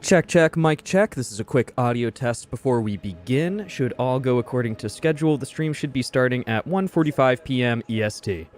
Check, check, mic check. This is a quick audio test before we begin. Should all go according to schedule, the stream should be starting at 1:45 p.m. EST.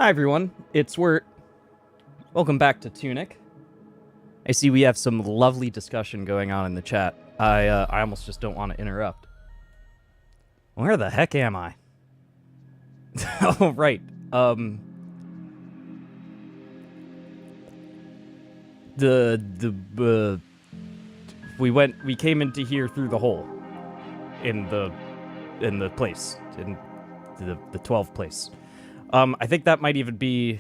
Hi everyone, it's Wert. Welcome back to Tunic. I see we have some lovely discussion going on in the chat. I almost just don't want to interrupt. Where the heck am I? Oh, right. We came into here through the hole in the place, in the 12th place. I think that might even be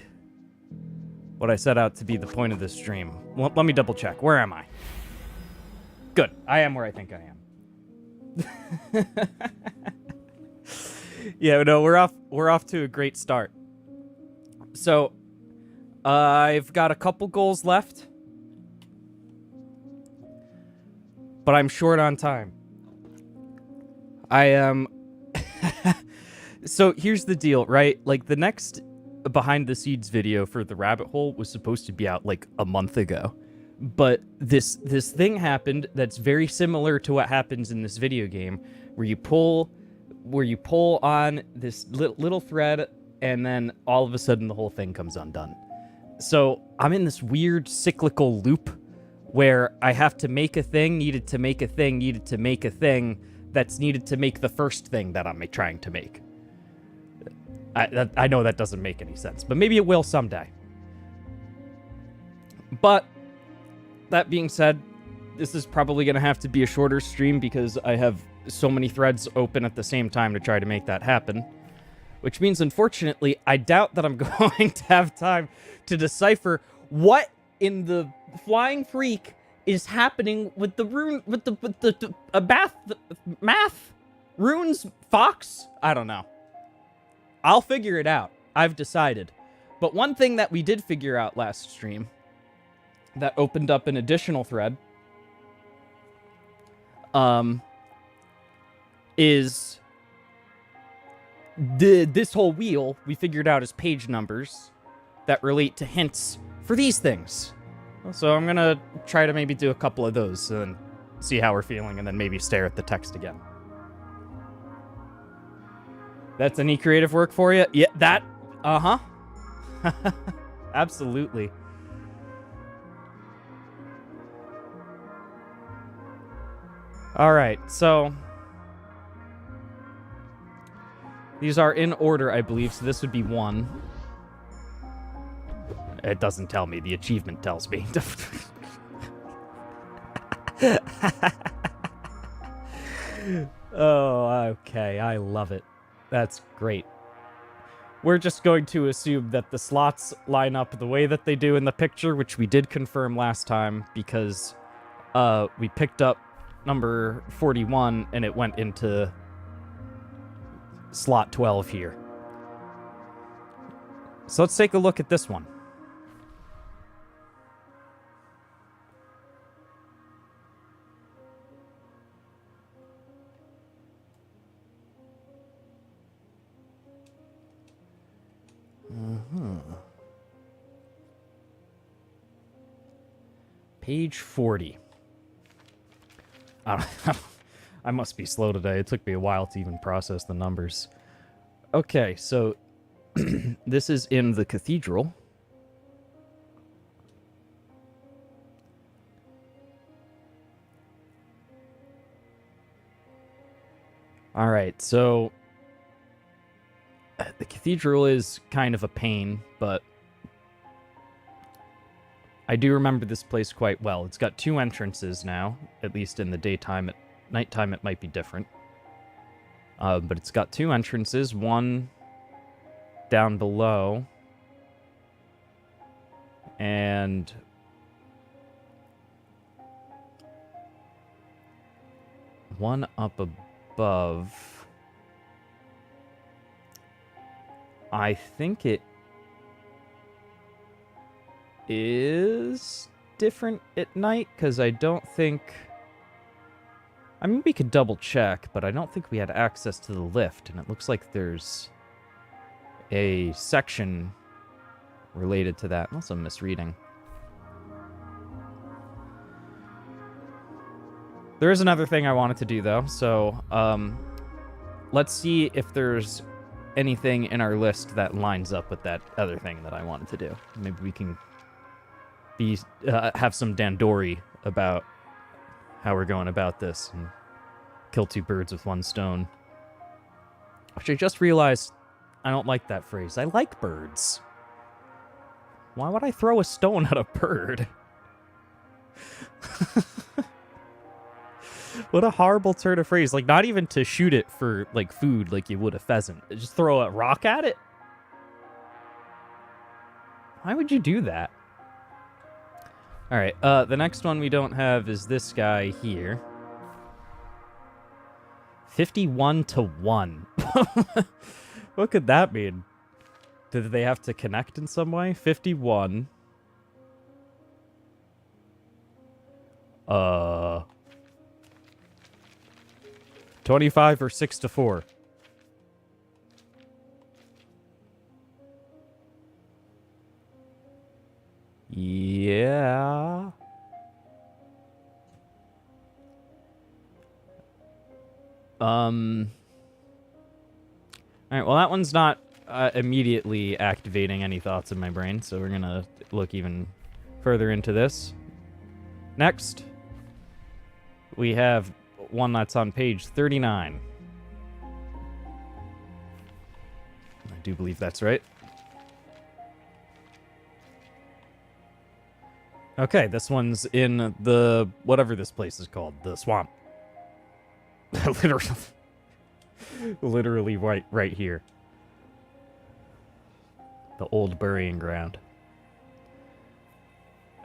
what I set out to be the point of this stream. Let me double check. Where am I? Good. I am where I think I am. Yeah, no, we're off to a great start. So, I've got a couple goals left, but I'm short on time. I am... So here's the deal, right? Like, the next behind the scenes video for the rabbit hole was supposed to be out like a month ago, but this thing happened that's very similar to what happens in this video game, where you pull on this little thread, and then all of a sudden the whole thing comes undone. So I'm in this weird cyclical loop where I have to make a thing, needed to make a thing, needed to make a thing that's needed to make the first thing that I'm trying to make. I know that doesn't make any sense, but maybe it will someday. But that being said, this is probably going to have to be a shorter stream because I have so many threads open at the same time to try to make that happen. Which means, unfortunately, I doubt that I'm going to have time to decipher what in the flying freak is happening with the rune, with the math runes fox. I don't know. I'll figure it out. I've decided. But one thing that we did figure out last stream that opened up an additional thread is this whole wheel we figured out as page numbers that relate to hints for these things. So I'm gonna try to maybe do a couple of those and see how we're feeling, and then maybe stare at the text again. That's any creative work for you? Yeah, that, uh-huh. Absolutely. All right, so these are in order, I believe, so this would be 1. It doesn't tell me. The achievement tells me. Oh, okay. I love it. That's great. We're just going to assume that the slots line up the way that they do in the picture, which we did confirm last time because we picked up number 41 and it went into slot 12 here. So let's take a look at this one. Page 40. I must be slow today. It took me a while to even process the numbers. Okay, so this is in the cathedral. All right, so the cathedral is kind of a pain, but I do remember this place quite well. It's got 2 entrances now, at least in the daytime. At nighttime, it might be different. But it's got 2 entrances, one down below, and one up above. I think it is different at night, because I don't think... I mean, we could double check, but I don't think we had access to the lift, and it looks like there's a section related to that, unless I'm misreading. There is another thing I wanted to do, though, so let's see if there's anything in our list that lines up with that other thing that I wanted to do. Maybe we can have some Dandori about how we're going about this and kill two birds with one stone. Which I just realized I don't like that phrase. I like birds. Why would I throw a stone at a bird? What a horrible turn of phrase. Like, not even to shoot it for, like, food like you would a pheasant. Just throw a rock at it? Why would you do that? Alright, the next one we don't have is this guy here. 51 to 1. What could that mean? Did they have to connect in some way? 51. 25 or 6 to 4. Yeah. Alright, well that one's not immediately activating any thoughts in my brain, so we're gonna look even further into this. Next, we have one that's on page 39. I do believe that's right. Okay, this one's in the, whatever this place is called, the swamp. Literally right here. The old burying ground.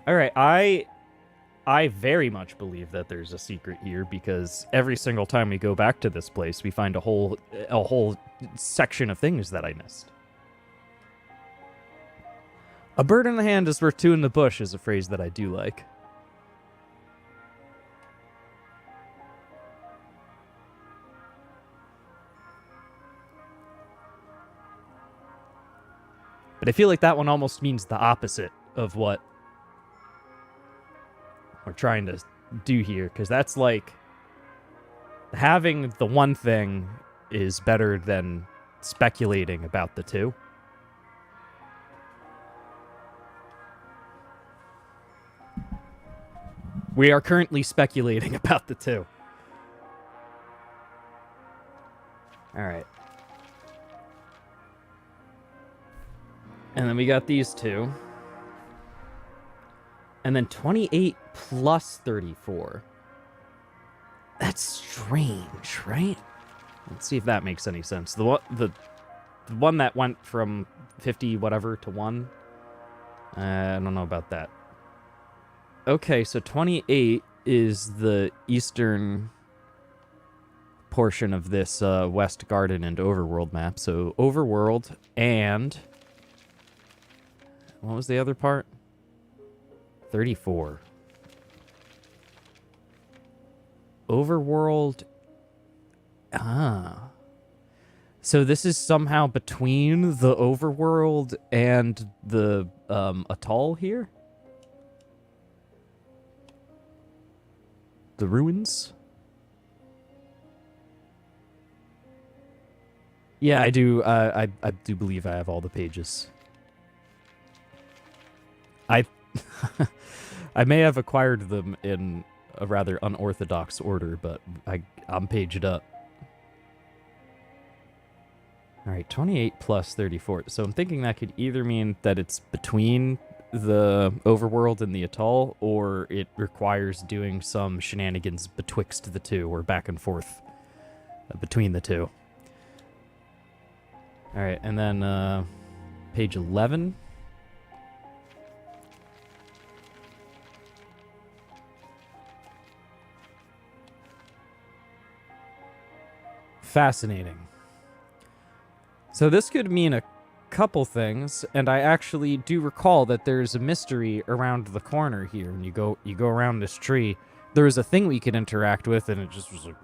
Alright, I very much believe that there's a secret here, because every single time we go back to this place, we find a whole section of things that I missed. A bird in the hand is worth two in the bush is a phrase that I do like. But I feel like that one almost means the opposite of what we're trying to do here, because that's like having the one thing is better than speculating about the two. We are currently speculating about the two. Alright. And then we got these two. And then 28 plus 34. That's strange, right? Let's see if that makes any sense. The one that went from 50 whatever to 1. I don't know about that. Okay, so 28 is the eastern portion of this West Garden and Overworld map. So Overworld and... what was the other part? 34. Overworld... ah. So this is somehow between the Overworld and the atoll here? The ruins? Yeah, I do. I do believe I have all the pages. I may have acquired them in a rather unorthodox order, but I'm paged up. All right, 28 plus 34. So I'm thinking that could either mean that it's between the Overworld and the atoll, or it requires doing some shenanigans betwixt the two, or back and forth between the two. Alright, and then page 11. Fascinating. So this could mean a couple things, and I actually do recall that there's a mystery around the corner here. When you go around this tree, there was a thing we could interact with, and it just was like,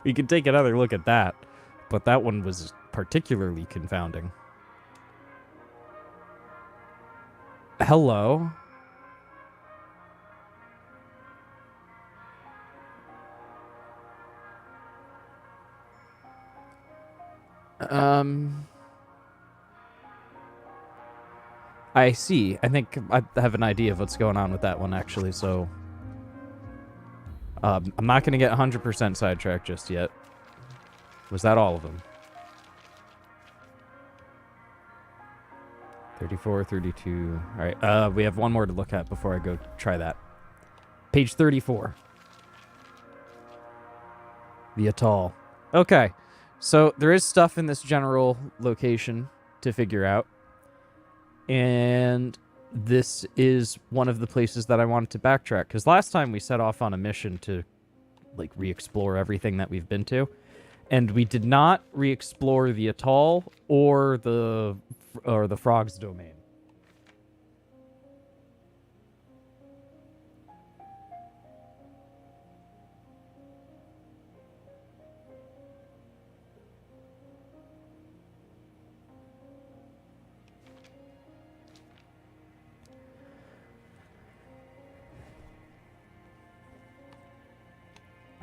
we could take another look at that, but that one was particularly confounding. Hello. I see. I think I have an idea of what's going on with that one, actually, so... I'm not going to get 100% sidetracked just yet. Was that all of them? 34, 32... Alright, we have one more to look at before I go try that. Page 34. The atoll. Okay, so there is stuff in this general location to figure out. And this is one of the places that I wanted to backtrack. Because last time we set off on a mission to, like, re-explore everything that we've been to. And we did not re-explore the atoll or the frog's domain.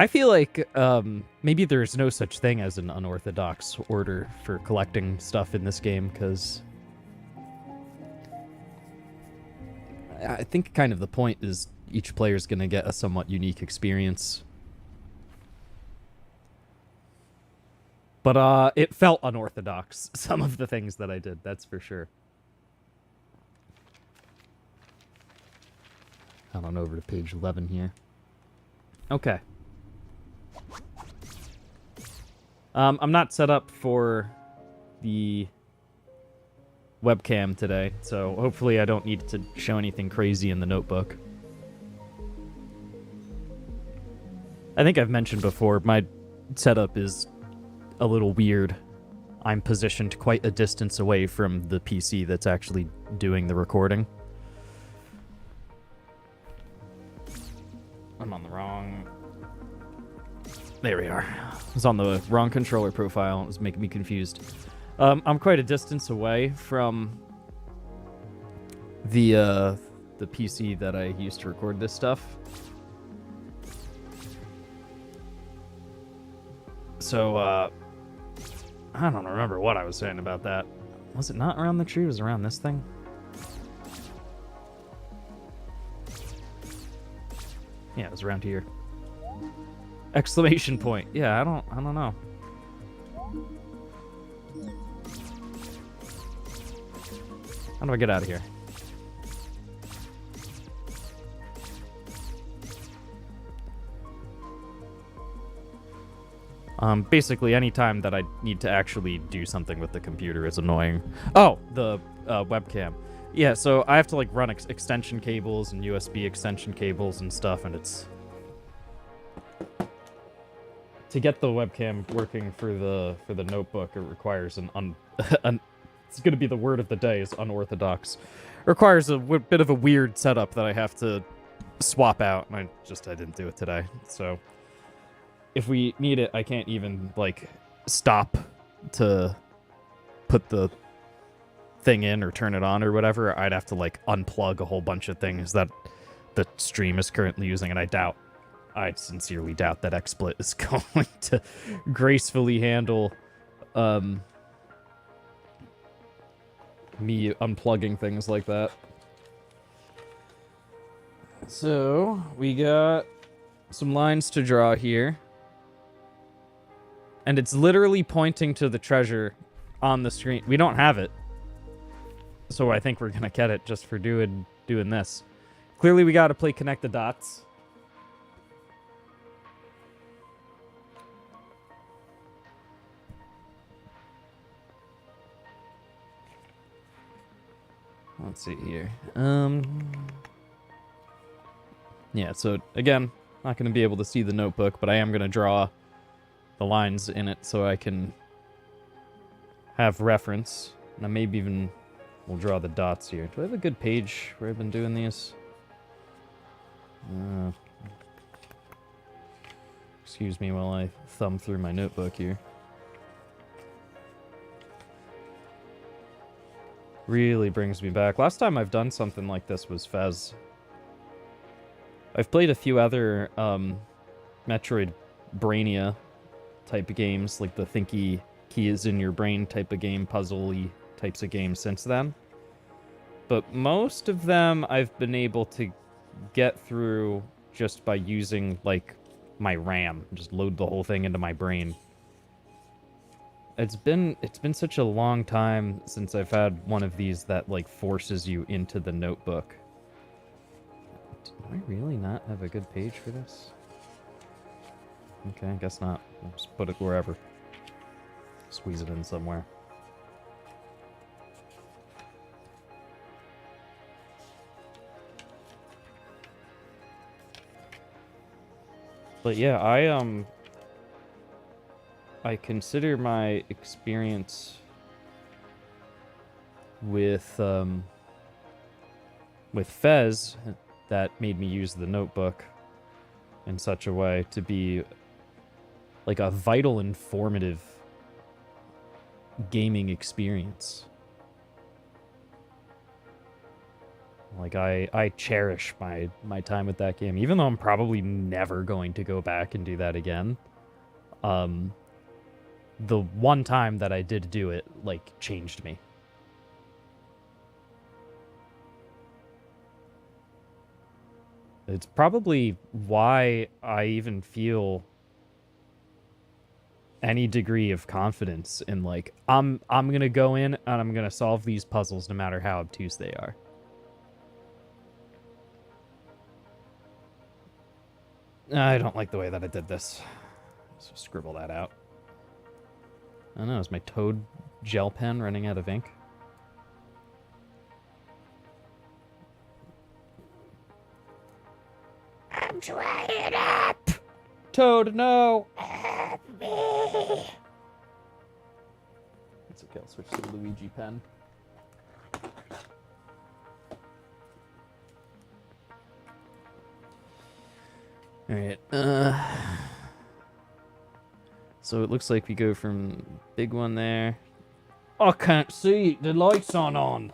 I feel like maybe there's no such thing as an unorthodox order for collecting stuff in this game, because I think kind of the point is each player's going to get a somewhat unique experience. But it felt unorthodox, some of the things that I did, that's for sure. Head on over to page 11 here. Okay. I'm not set up for the webcam today, so hopefully I don't need to show anything crazy in the notebook. I think I've mentioned before, my setup is a little weird. I'm positioned quite a distance away from the PC that's actually doing the recording. I'm on the wrong... There we are. I was on the wrong controller profile. It was making me confused. I'm quite a distance away from the PC that I used to record this stuff. So, I don't remember what I was saying about that. Was it not around the tree? Was it around this thing? Yeah, it was around here. Exclamation point. Yeah, I don't know. How do I get out of here? Basically, any time that I need to actually do something with the computer is annoying. Oh, the webcam. Yeah, so I have to like run extension cables and USB extension cables and stuff, and it's... To get the webcam working for the notebook, it requires an it's going to be the word of the day is unorthodox. It requires a bit of a weird setup that I have to swap out, and I didn't do it today. So if we need it, I can't even like stop to put the thing in or turn it on or whatever. I'd have to like unplug a whole bunch of things that the stream is currently using, and I sincerely doubt that XSplit is going to gracefully handle me unplugging things like that. So, we got some lines to draw here. And it's literally pointing to the treasure on the screen. We don't have it. So I think we're going to get it just for doing this. Clearly we got to play Connect the Dots. Let's see here. Yeah, so again, not going to be able to see the notebook, but I am going to draw the lines in it so I can have reference. And I maybe even will draw the dots here. Do I have a good page where I've been doing these? Excuse me while I thumb through my notebook here. Really brings me back. Last time I've done something like this was Fez. I've played a few other Metroid Brainia type games, like the thinky key is in your brain type of game, puzzle-y types of games since then. But most of them I've been able to get through just by using, like, my RAM. Just load the whole thing into my brain. It's been such a long time since I've had one of these that, like, forces you into the notebook. Do I really not have a good page for this? Okay, I guess not. I'll just put it wherever. Squeeze it in somewhere. But yeah, I consider my experience with Fez that made me use the notebook in such a way to be like a vital, informative gaming experience. Like, I cherish my time with that game, even though I'm probably never going to go back and do that again. The one time that I did do it, like, changed me. It's probably why I even feel any degree of confidence in, like, I'm gonna go in and I'm gonna solve these puzzles no matter how obtuse they are. I don't like the way that I did this. So scribble that out. I don't know, is my Toad gel pen running out of ink? I'm trying up! Toad, no! Help me! It's okay, I'll switch to the Luigi pen. Alright, so it looks like we go from big one there. I can't see, the lights aren't on.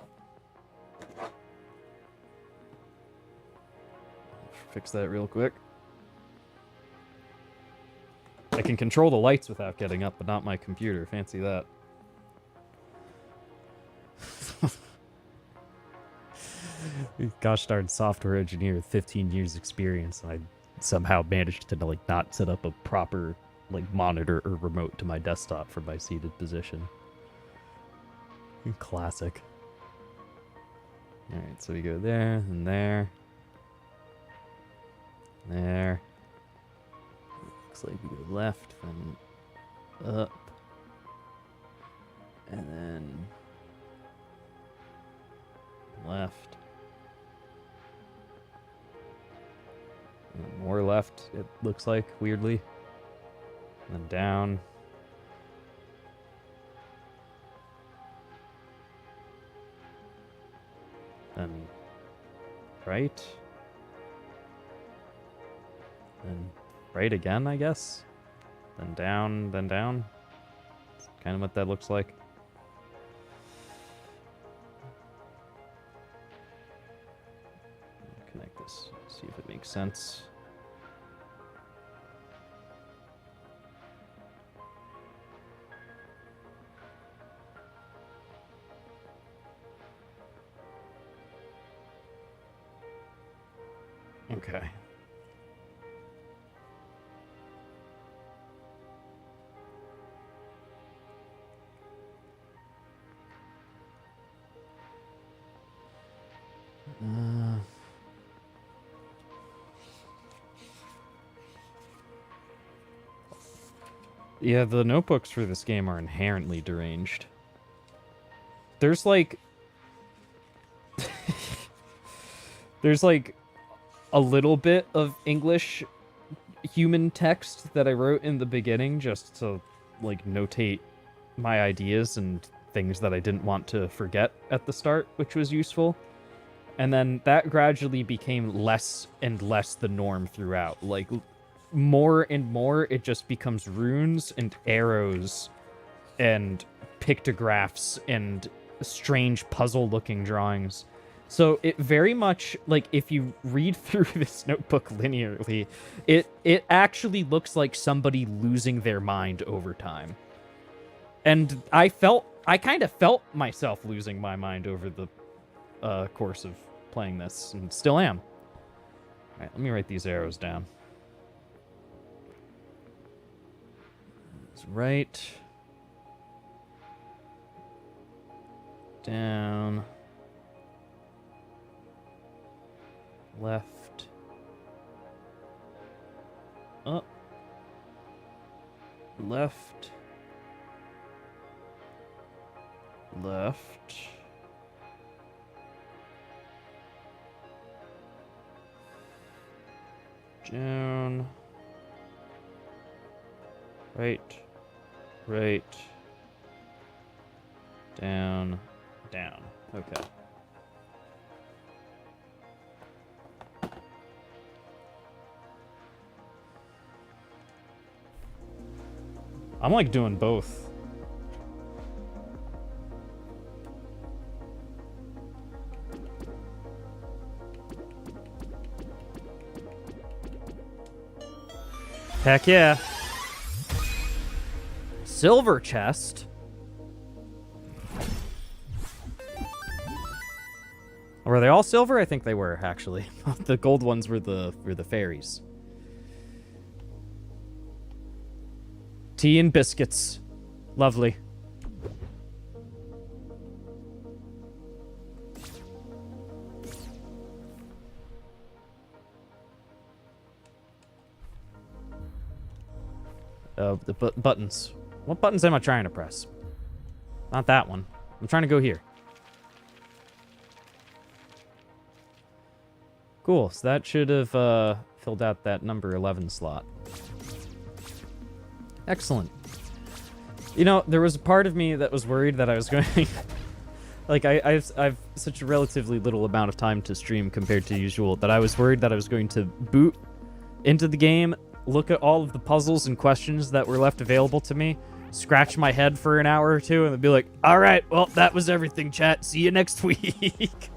Fix that real quick. I can control the lights without getting up, but not my computer. Fancy that. Gosh darn software engineer with 15 years experience, and I somehow managed to, like, not set up a proper, like, monitor or remote to my desktop from my seated position. Classic. Alright, so we go there, and there. There. Looks like we go left, then up. And then left. And more left, it looks like, weirdly. And then down. Then right. Then right again, I guess. Then down, then down. That's kind of what that looks like. Connect this, see if it makes sense. Okay. Yeah, the notebooks for this game are inherently deranged. There's like... there's like a little bit of English human text that I wrote in the beginning just to, like, notate my ideas and things that I didn't want to forget at the start, which was useful. And then that gradually became less and less the norm throughout. Like, more and more, it just becomes runes and arrows and pictographs and strange puzzle-looking drawings. So it very much, like, if you read through this notebook linearly, it actually looks like somebody losing their mind over time. And I kind of felt myself losing my mind over the course of playing this, and still am. All right, let me write these arrows down. It's right, down, left, up, left, left, down, right, right, down, down. Okay. I'm like doing both. Heck yeah. Silver chest. Were they all silver? I think they were, actually. The gold ones were the fairies. Tea and biscuits. Lovely. The buttons. What buttons am I trying to press? Not that one. I'm trying to go here. Cool, so that should have filled out that number 11 slot. Excellent. You know, there was a part of me that was worried that I was going... like, I've such a relatively little amount of time to stream compared to usual that I was worried that I was going to boot into the game, look at all of the puzzles and questions that were left available to me, scratch my head for an hour or two, and then be like, all right, well, that was everything, chat. See you next week.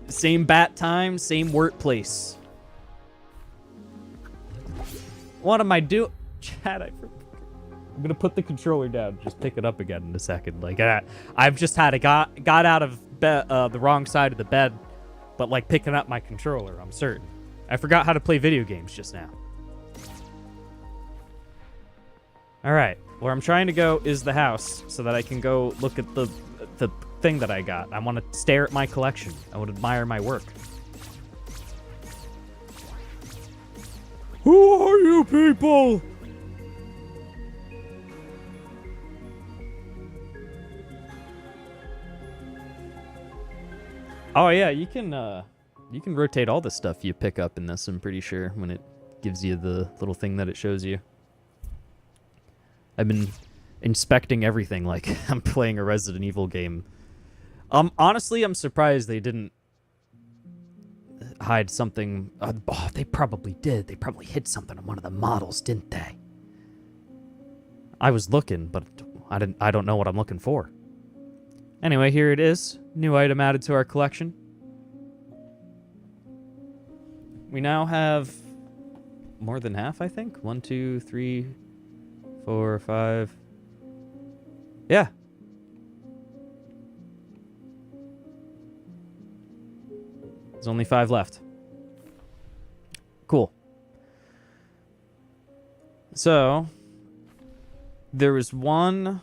Same bat time, same Wert place. What am I doing? Chat, I'm gonna put the controller down. Just pick it up again in a second. Like, I've just had got out of the wrong side of the bed, but like picking up my controller, I'm certain. I forgot how to play video games just now. All right, where I'm trying to go is the house so that I can go look at the thing that I got. I want to stare at my collection. I want to admire my work. Who are you people? Oh yeah, you can rotate all the stuff you pick up in this, I'm pretty sure, when it gives you the little thing that it shows you. I've been inspecting everything like I'm playing a Resident Evil game. Honestly, I'm surprised they didn't hide something. Oh, they probably did. They probably hid something on one of the models, didn't they? I was looking, but I don't know what I'm looking for. Anyway, here it is. New item added to our collection. We now have more than half, I think. 1, 2, 3, 4, 5. Yeah. There's only 5 left. Cool. So, there was one...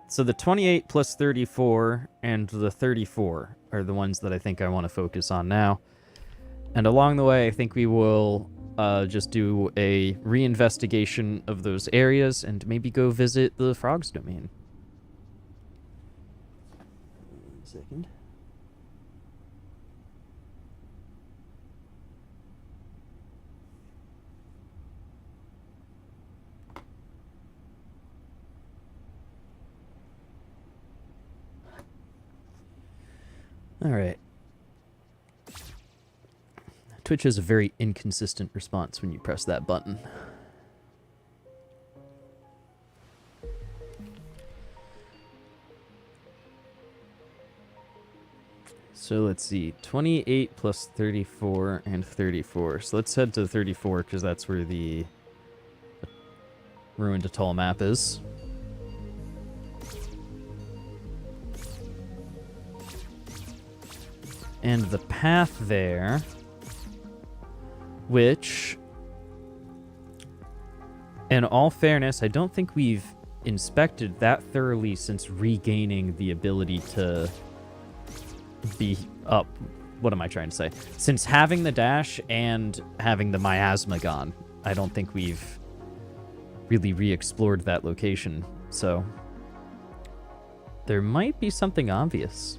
So the 28 plus 34 and the 34 are the ones that I think I want to focus on now. And along the way, I think we will just do a reinvestigation of those areas and maybe go visit the Frog's Domain. 1 second. All right. Twitch has a very inconsistent response when you press that button. So let's see, 28 plus 34 and 34. So let's head to 34 because that's where the Ruined Atoll map is. and the path there, which, in all fairness, I don't think we've inspected that thoroughly since regaining the ability to be up. What am I trying to say? Since having the dash and having the miasma gone, I don't think we've really re-explored that location. So there might be something obvious.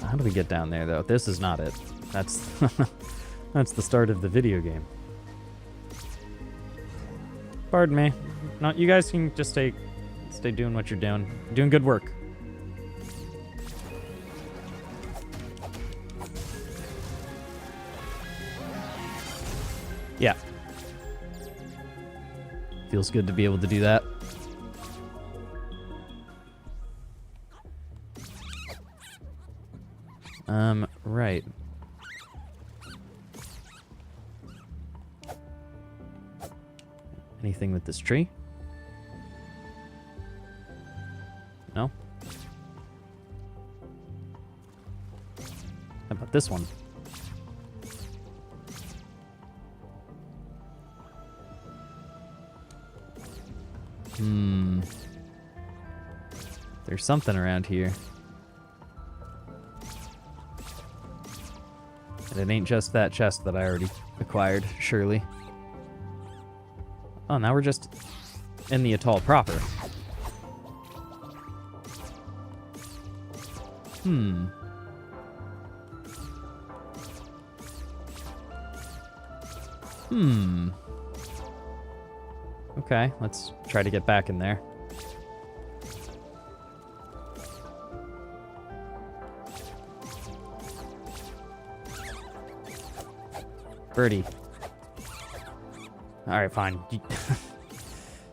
How do we get down there, though? This is not it. That's that's the start of the video game. Pardon me. No, you guys can just stay doing what you're doing. You're doing good work. Yeah. Feels good to be able to do that. Right. Anything with this tree? No? How about this one? There's something around here. And it ain't just that chest that I already acquired, surely. Oh, now we're just in the atoll proper. Okay, let's try to get back in there. Birdie. All right, fine.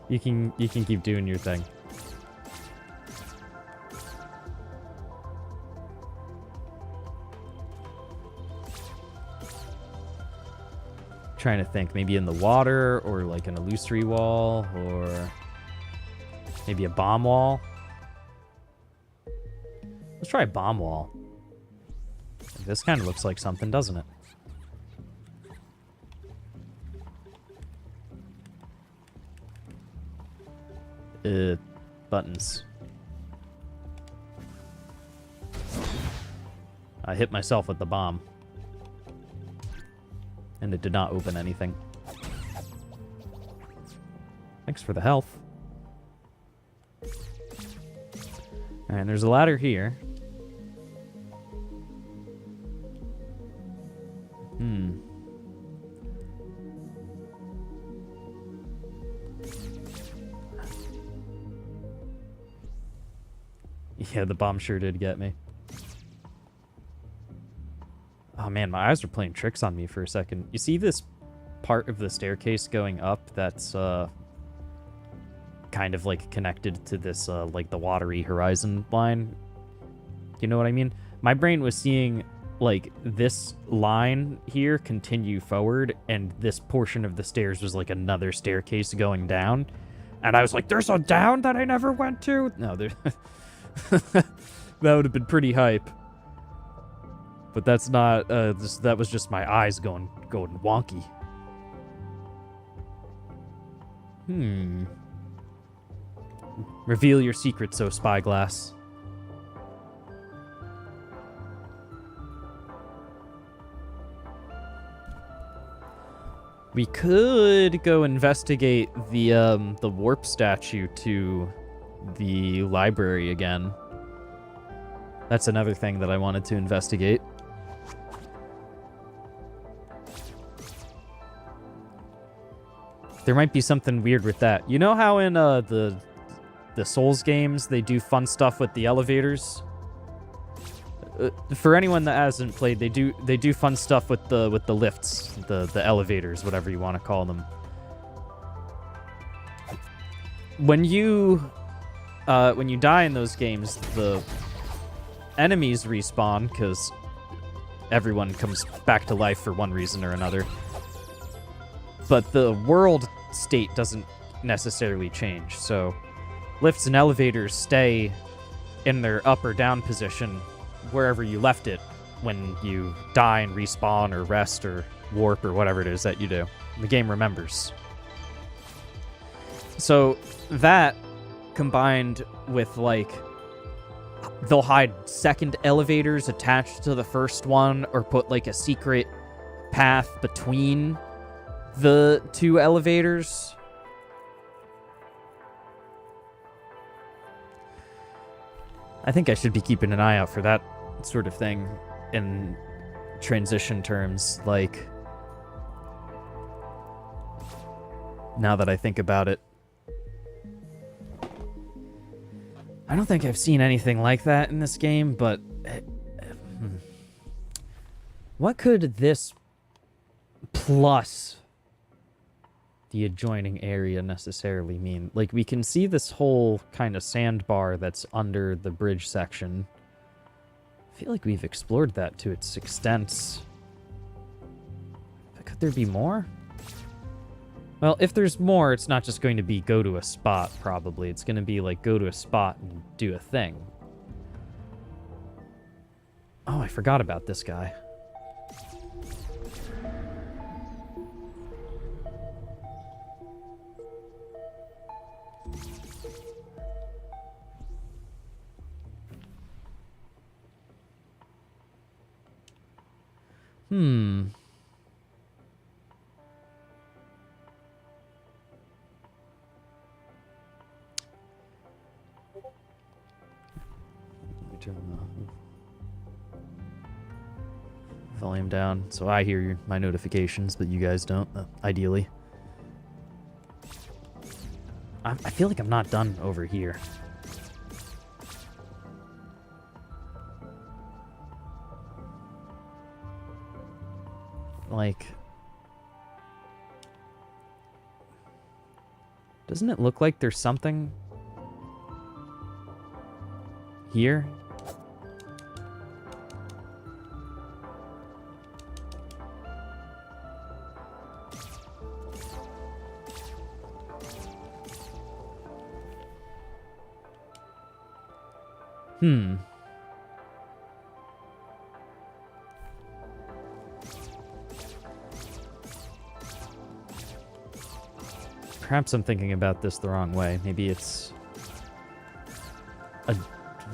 You can keep doing your thing. Trying to think, maybe in the water, or like an illusory wall, or maybe a bomb wall. Let's try a bomb wall. This kind of looks like something, doesn't it? Buttons. I hit myself with the bomb. And it did not open anything. Thanks for the health. Alright, there's a ladder here. Yeah, the bomb sure did get me. Oh man, my eyes were playing tricks on me for a second. You see this part of the staircase going up that's kind of like connected to this like the watery horizon line? You know what I mean? My brain was seeing like this line here continue forward, and this portion of the stairs was like another staircase going down. And I was like, there's a down that I never went to? No, there... that would have been pretty hype. But that's not, that was just my eyes going wonky. Reveal your secrets, oh spyglass. We could go investigate the warp statue to the library again. That's another thing that I wanted to investigate. There might be something weird with that. You know how in the Souls games they do fun stuff with the elevators? For anyone that hasn't played, they do fun stuff with the lifts, the elevators, whatever you want to call them. When you die in those games, the enemies respawn because everyone comes back to life for one reason or another. But the world state doesn't necessarily change. So lifts and elevators stay in their up or down position wherever you left it when you die and respawn or rest or warp or whatever it is that you do. The game remembers. So that combined with, like, they'll hide second elevators attached to the first one or put, like, a secret path between the two elevators. I think I should be keeping an eye out for that sort of thing in transition terms, like, now that I think about it. I don't think I've seen anything like that in this game, but what could this plus the adjoining area necessarily mean? Like, we can see this whole kind of sandbar that's under the bridge section. I feel like we've explored that to its extent. But could there be more? Well, if there's more, it's not just going to be go to a spot, probably. It's going to be, like, go to a spot and do a thing. Oh, I forgot about this guy. Let me turn the volume down so I hear my notifications, but you guys don't, ideally. I feel like I'm not done over here. Like, doesn't it look like there's something here? Perhaps I'm thinking about this the wrong way. Maybe it's a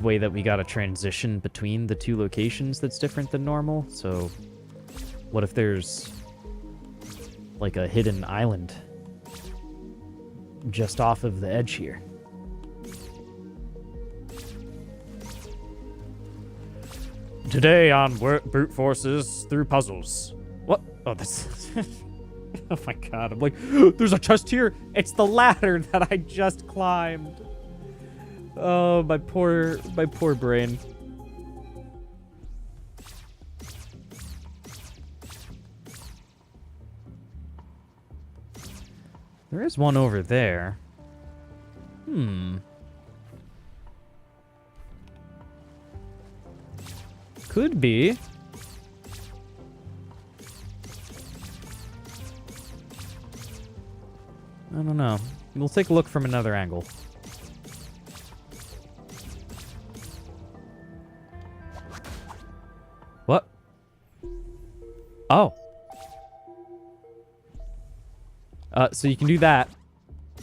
way that we gotta transition between the two locations that's different than normal. So, what if there's, like, a hidden island just off of the edge here? Today on Wert Brute Forces Through Puzzles. What? Oh, that's... Oh my god, I'm like, there's a chest here! It's the ladder that I just climbed! Oh, my poor brain. There is one over there. Could be. I don't know. We'll take a look from another angle. What? Oh. So you can do that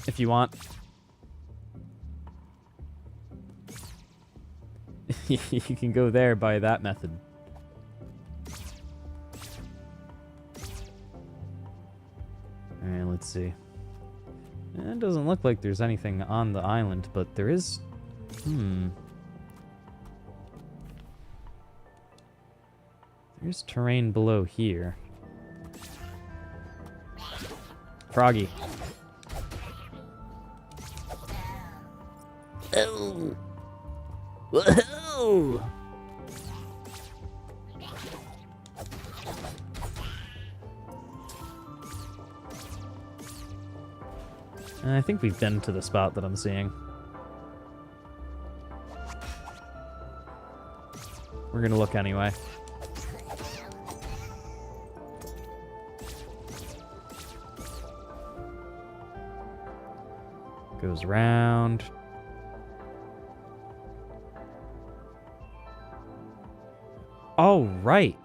if you want. You can go there by that method. Alright, let's see. It doesn't look like there's anything on the island, but there is... There's terrain below here. Froggy. Oh! Whoa! I think we've been to the spot that I'm seeing. We're gonna look anyway. Goes round. Oh, right.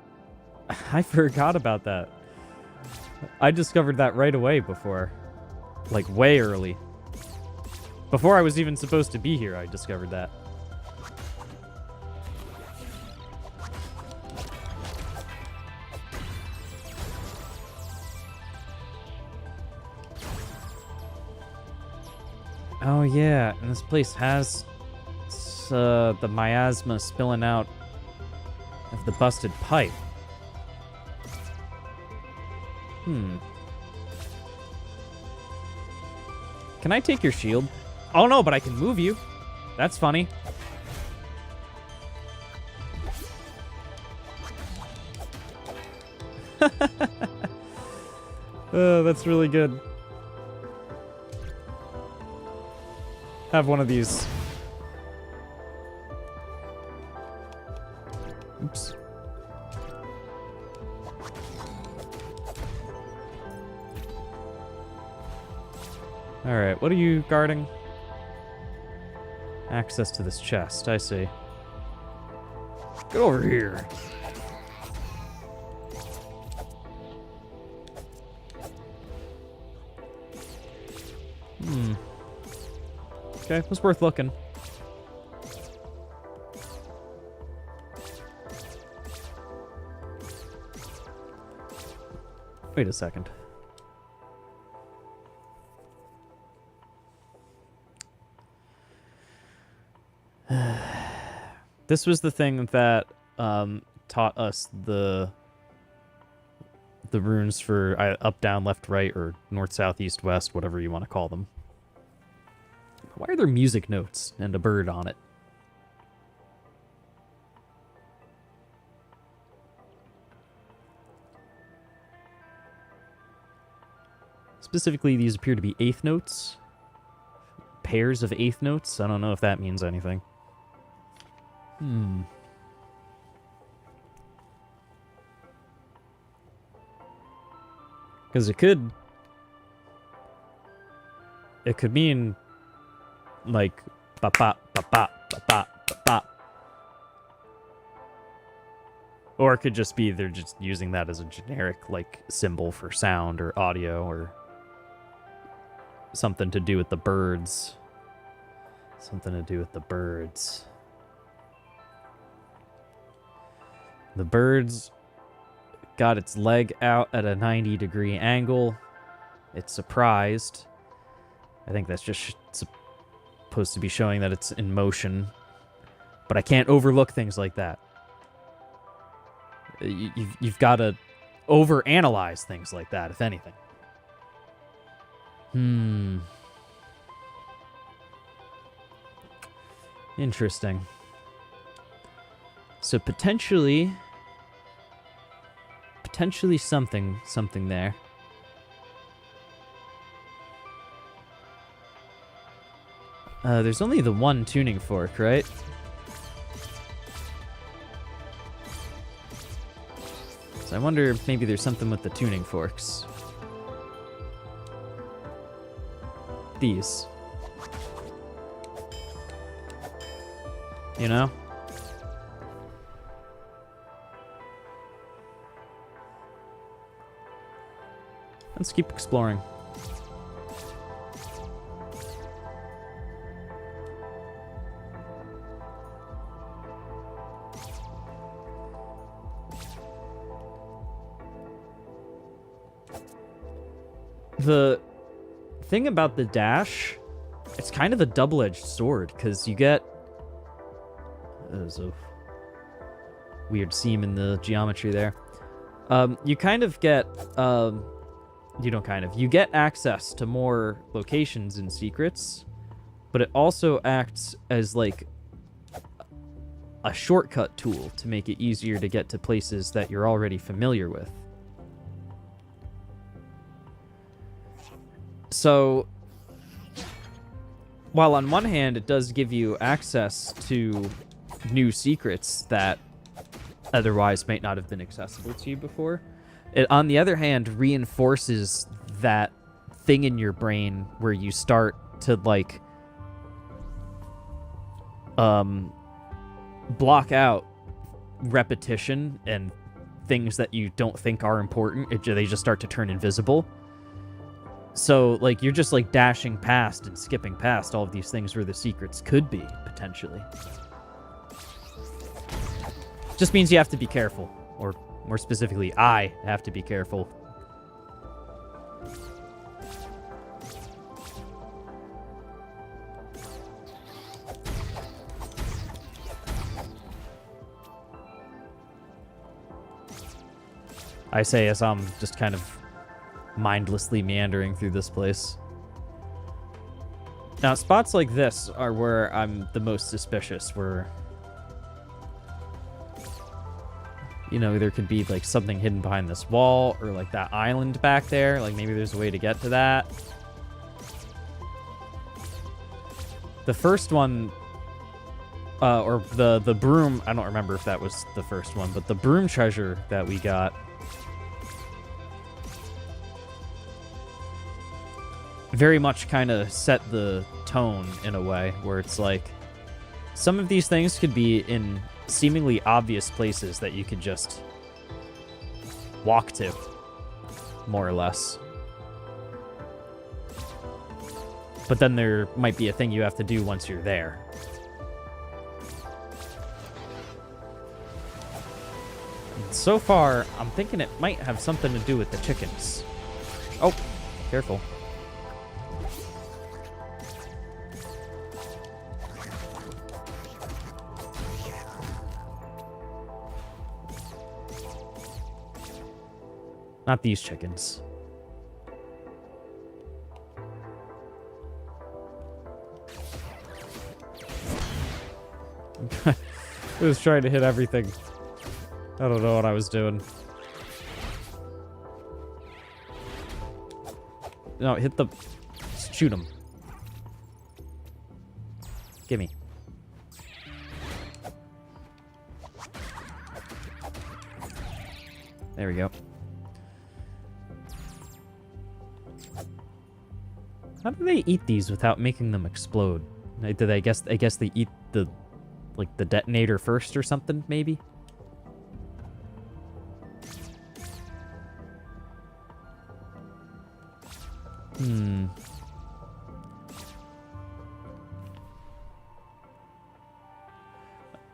I forgot about that. I discovered that right away before. Like, way early. Before I was even supposed to be here, I discovered that. Oh, yeah, and this place has the miasma spilling out of the busted pipe. Can I take your shield? Oh, no, but I can move you. That's funny. Oh, that's really good. Have one of these. Oops. Alright, what are you guarding? Access to this chest, I see. Get over here. Okay, it was worth looking. Wait a second. This was the thing that taught us the runes for up, down, left, right, or north, south, east, west, whatever you want to call them. Why are there music notes and a bird on it? Specifically, these appear to be eighth notes. Pairs of eighth notes. I don't know if that means anything. Because it could mean like ba ba ba ba ba ba ba ba. Or it could just be they're just using that as a generic like symbol for sound or audio or something to do with the birds. Something to do with the birds. The birds got its leg out at a 90-degree angle. It's surprised. I think that's just supposed to be showing that it's in motion. But I can't overlook things like that. You've got to overanalyze things like that, if anything. Interesting. So potentially something there. There's only the one tuning fork, right? So I wonder if maybe there's something with the tuning forks. These. You know? Let's keep exploring. The thing about the dash, it's kind of a double-edged sword, because you get... There's a weird seam in the geometry there. You kind of get... You get access to more locations and secrets, but it also acts as, like, a shortcut tool to make it easier to get to places that you're already familiar with. So, while on one hand it does give you access to new secrets that otherwise might not have been accessible to you before, it, on the other hand, reinforces that thing in your brain where you start to, like, block out repetition and things that you don't think are important, they just start to turn invisible. So, like, you're just, like, dashing past and skipping past all of these things where the secrets could be, potentially. Just means you have to be careful. Or, more specifically, I have to be careful. I say as I'm just kind of mindlessly meandering through this place. Now, spots like this are where I'm the most suspicious, where, you know, there could be, like, something hidden behind this wall, or, like, that island back there. Like, maybe there's a way to get to that. The first one, or the broom, I don't remember if that was the first one, but the broom treasure that we got very much kind of set the tone in a way where it's like some of these things could be in seemingly obvious places that you could just walk to, more or less. But then there might be a thing you have to do once you're there. And so far, I'm thinking it might have something to do with the chickens. Oh, careful. Not these chickens. I was trying to hit everything. I don't know what I was doing. No, hit the... Shoot him. Gimme. There we go. How do they eat these without making them explode? I guess they eat the, like, the detonator first or something, maybe?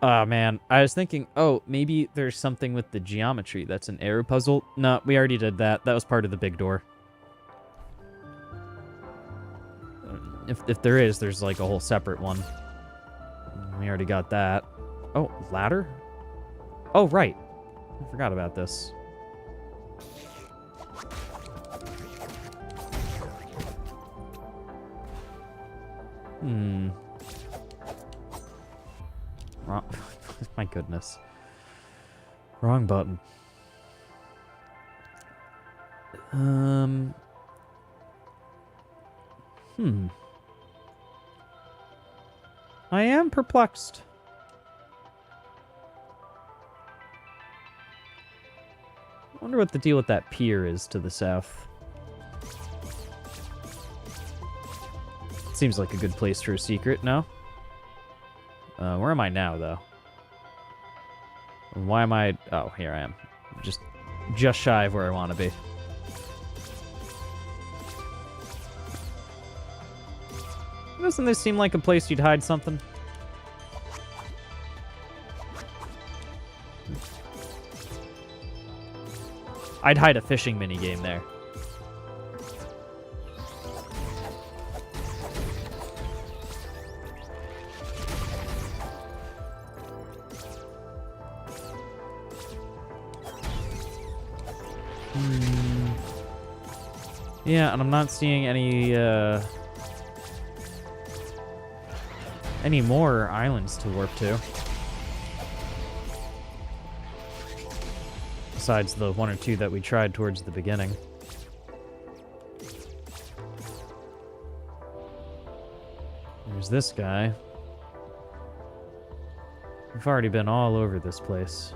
Oh, man. I was thinking, oh, maybe there's something with the geometry. That's an arrow puzzle. No, we already did that. That was part of the big door. If there is, there's like a whole separate one. We already got that. Oh, ladder? Oh, right. I forgot about this. Wrong. My goodness. Wrong button. I am perplexed. I wonder what the deal with that pier is to the south. Seems like a good place for a secret, no? Where am I now, though? Why am I... Oh, here I am. Just shy of where I want to be. Doesn't this seem like a place you'd hide something? I'd hide a fishing minigame there. Yeah, and I'm not seeing any more islands to warp to. Besides the one or two that we tried towards the beginning. There's this guy. We've already been all over this place.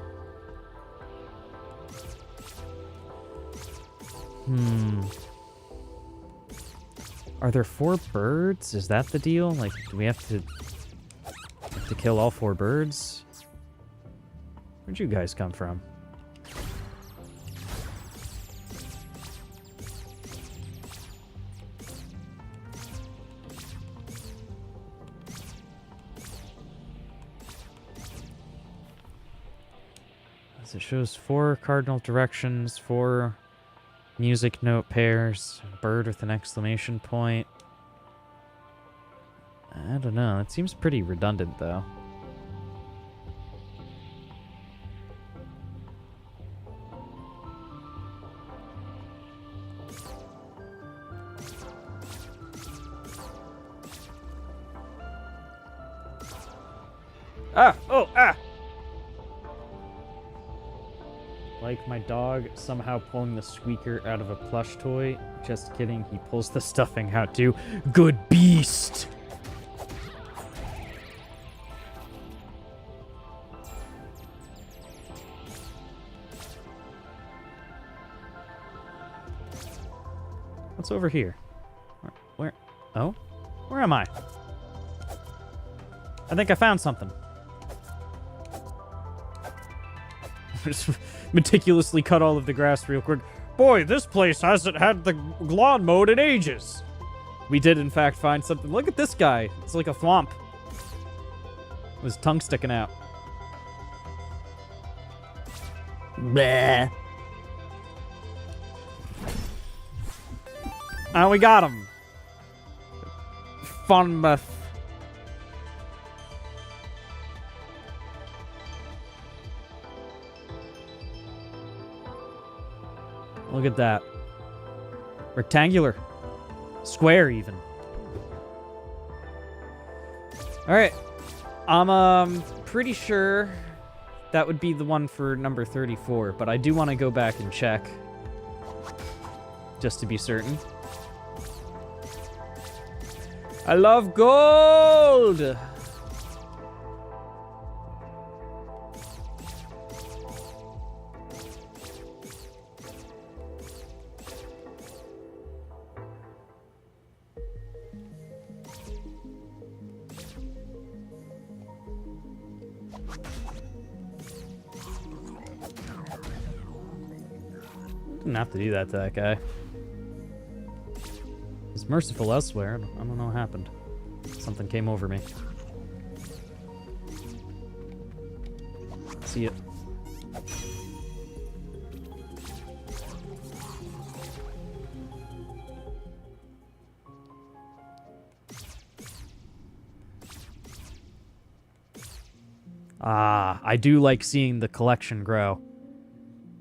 Are there 4 birds? Is that the deal? Like, do we have to kill all 4 birds? Where'd you guys come from? As it shows 4 cardinal directions, 4 music note pairs, a bird with an exclamation point. I don't know. It seems pretty redundant, though. Ah! Oh! Ah! Like my dog somehow pulling the squeaker out of a plush toy. Just kidding, he pulls the stuffing out too. Good beast! What's over here? Where? Oh? Where am I? I think I found something. Just meticulously cut all of the grass real quick. Boy, this place hasn't had the lawn mowed in ages. We did, in fact, find something. Look at this guy. It's like a thwomp. With his tongue sticking out. Bleh. Ah, we got him. Funmouth. Look at that. Rectangular. Square, even. Alright. I'm pretty sure that would be the one for number 34, but I do want to go back and check. Just to be certain. I love gold! Didn't have to do that to that guy. He's merciful elsewhere. I don't know what happened. Something came over me. See it. Ah, I do like seeing the collection grow.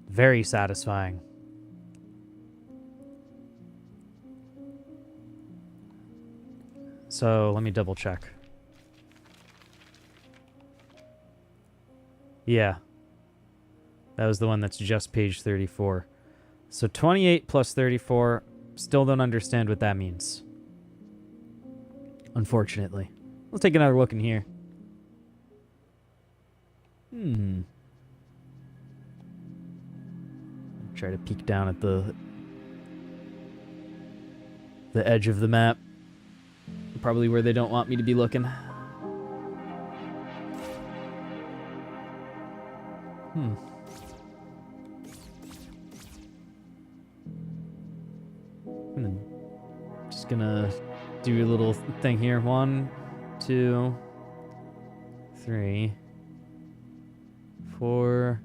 Very satisfying. So, let me double check. Yeah. That was the one that's just page 34. So 28 plus 34, still don't understand what that means. Unfortunately. Let's take another look in here. Try to peek down at the edge of the map. Probably where they don't want me to be looking. Just gonna do a little thing here. 1, 2, 3, 4,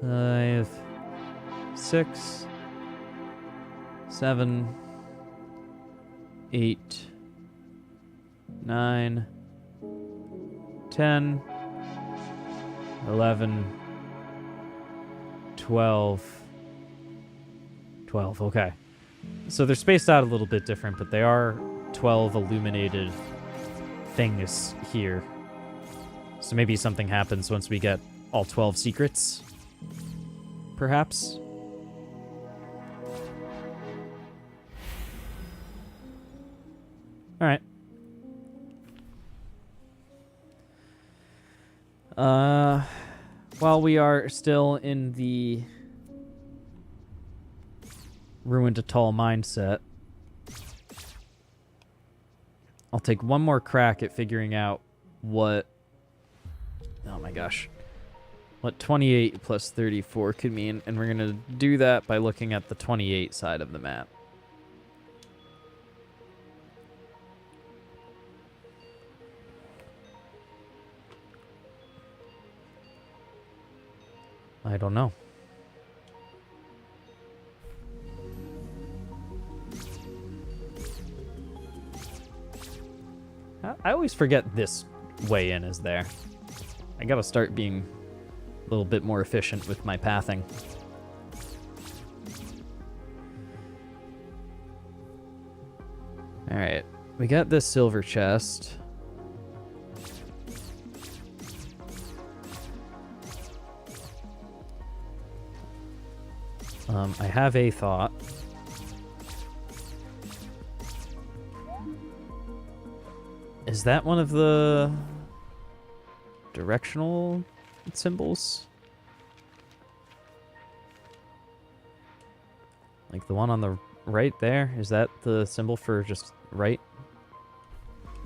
5, 6, 7, 8, 9, 10, 11, 12. 12, okay. So they're spaced out a little bit different, but they are 12 illuminated things here. So maybe something happens once we get all 12 secrets. Perhaps. Alright. While we are still in the ruined a tall mindset, I'll take one more crack at figuring out what... Oh my gosh. what 28 plus 34 could mean, and we're going to do that by looking at the 28 side of the map. I don't know. I always forget this way in is there. I gotta start being a little bit more efficient with my pathing. Alright, we got this silver chest. I have a thought. Is that one of the directional symbols? Like the one on the right there? Is that the symbol for just right?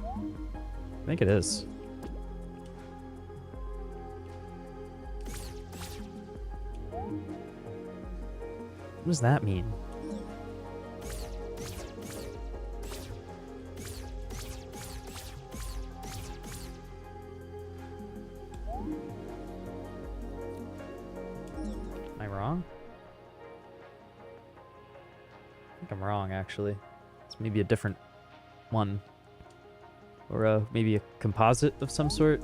I think it is. What does that mean? Am I wrong? I think I'm wrong, actually. It's maybe a different one. Or maybe a composite of some sort.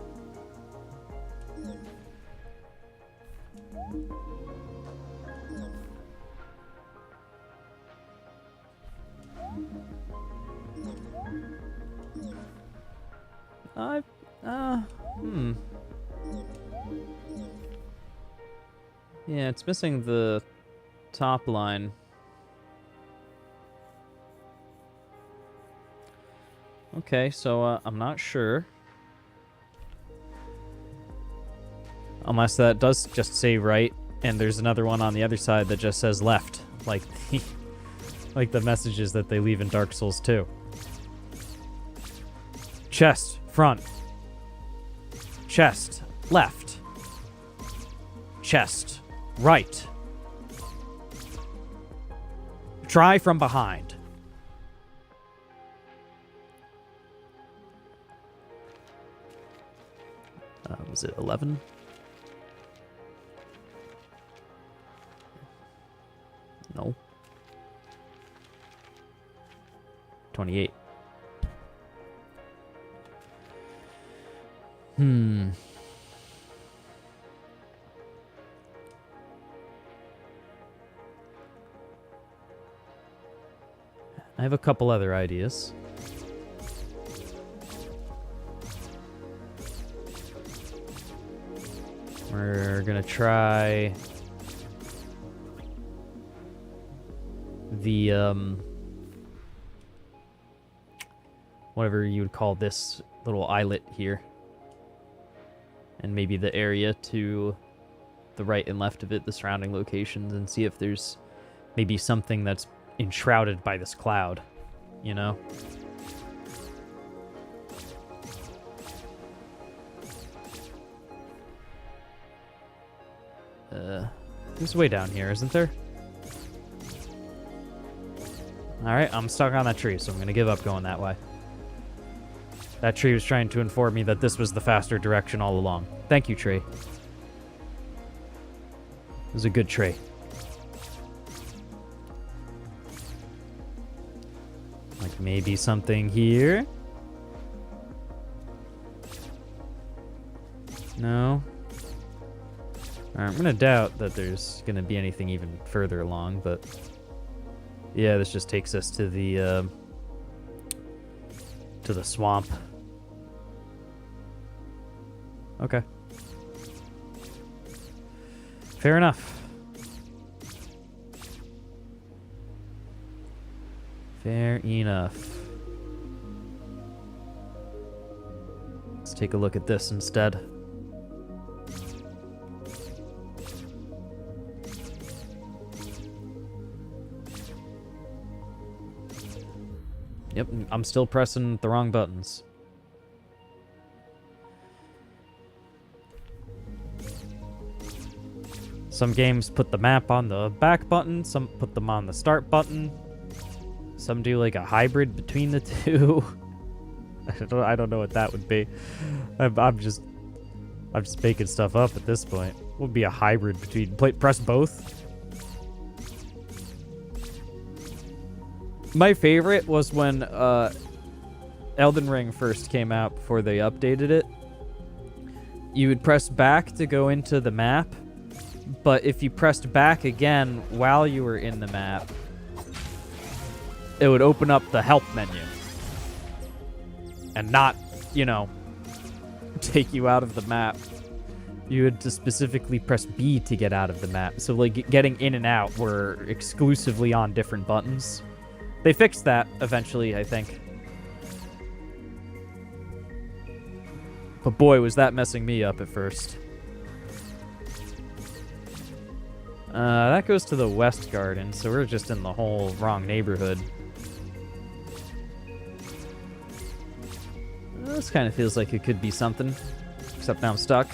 Yeah, it's missing the top line. Okay, so I'm not sure. Unless that does just say right, and there's another one on the other side that just says left, like the messages that they leave in Dark Souls 2. Chest, front. Chest, left. Chest, right. Try from behind. Was it 11? No. 28. I have a couple other ideas. We're gonna try the whatever you would call this little islet here, and maybe the area to the right and left of it, the surrounding locations, and see if there's maybe something that's enshrouded by this cloud, you know? There's a way down here, isn't there? Alright, I'm stuck on that tree, so I'm gonna give up going that way. That tree was trying to inform me that this was the faster direction all along. Thank you, tree. It was a good tree. Like maybe something here? No? Alright, I'm gonna doubt that there's gonna be anything even further along, but yeah, this just takes us to the swamp. Okay. Fair enough. Fair enough. Let's take a look at this instead. Yep, I'm still pressing the wrong buttons. Some games put the map on the back button, some put them on the start button. Some do like a hybrid between the two. I don't know what that would be. I'm just making stuff up at this point. What would be a hybrid between press both? My favorite was when Elden Ring first came out before they updated it. You would press back to go into the map, but if you pressed back again while you were in the map, it would open up the help menu and not, you know, take you out of the map. You had to specifically press B to get out of the map. So, like, getting in and out were exclusively on different buttons. They fixed that eventually, I think. But boy, was that messing me up at first. That goes to the West Garden, so we're just in the whole wrong neighborhood. This kind of feels like it could be something, except now I'm stuck.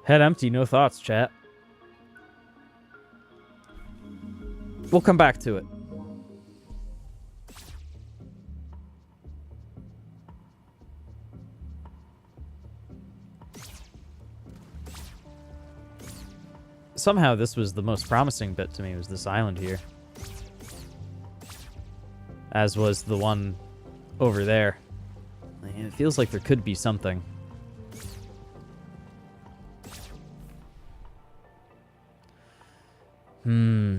Head empty, no thoughts, chat. We'll come back to it. Somehow this was the most promising bit to me, was this island here. As was the one over there. It feels like there could be something.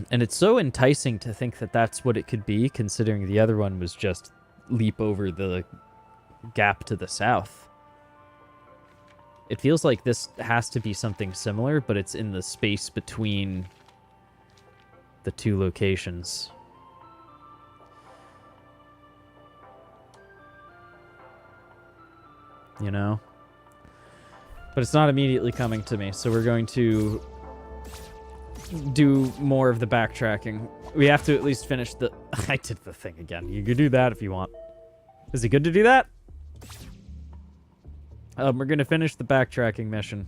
And it's so enticing to think that that's what it could be, considering the other one was just leap over the gap to the south. It feels like this has to be something similar, but it's in the space between the two locations. You know? But it's not immediately coming to me, so we're going to do more of the backtracking. We have to at least finish the... I did the thing again. You can do that if you want. Is it good to do that? We're gonna finish the backtracking mission.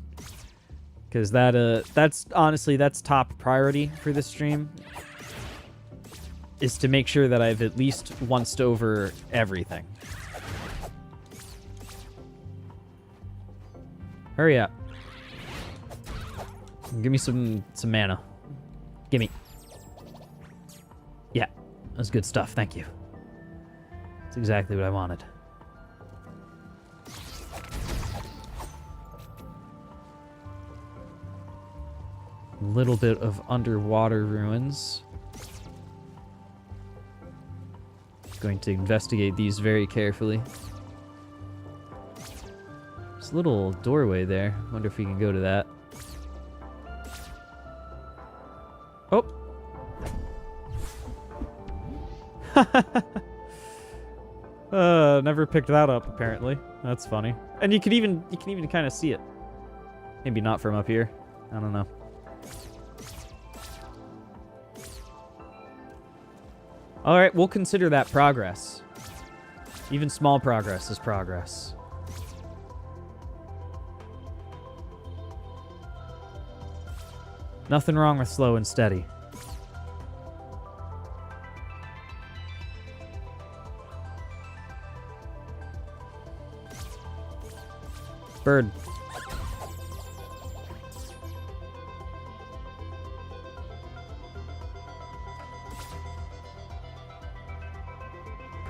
Because that's honestly, that's top priority for this stream. Is to make sure that I've at least onced over everything. Hurry up. Give me some mana. Gimme. Yeah, that's good stuff. Thank you. That's exactly what I wanted. A little bit of underwater ruins. Going to investigate these very carefully. There's a little doorway there. Wonder if we can go to that. Oh. Never picked that up, apparently. That's funny. And you can even kind of see it. Maybe not from up here. I don't know. Alright, we'll consider that progress. Even small progress is progress. Nothing wrong with slow and steady. Bird.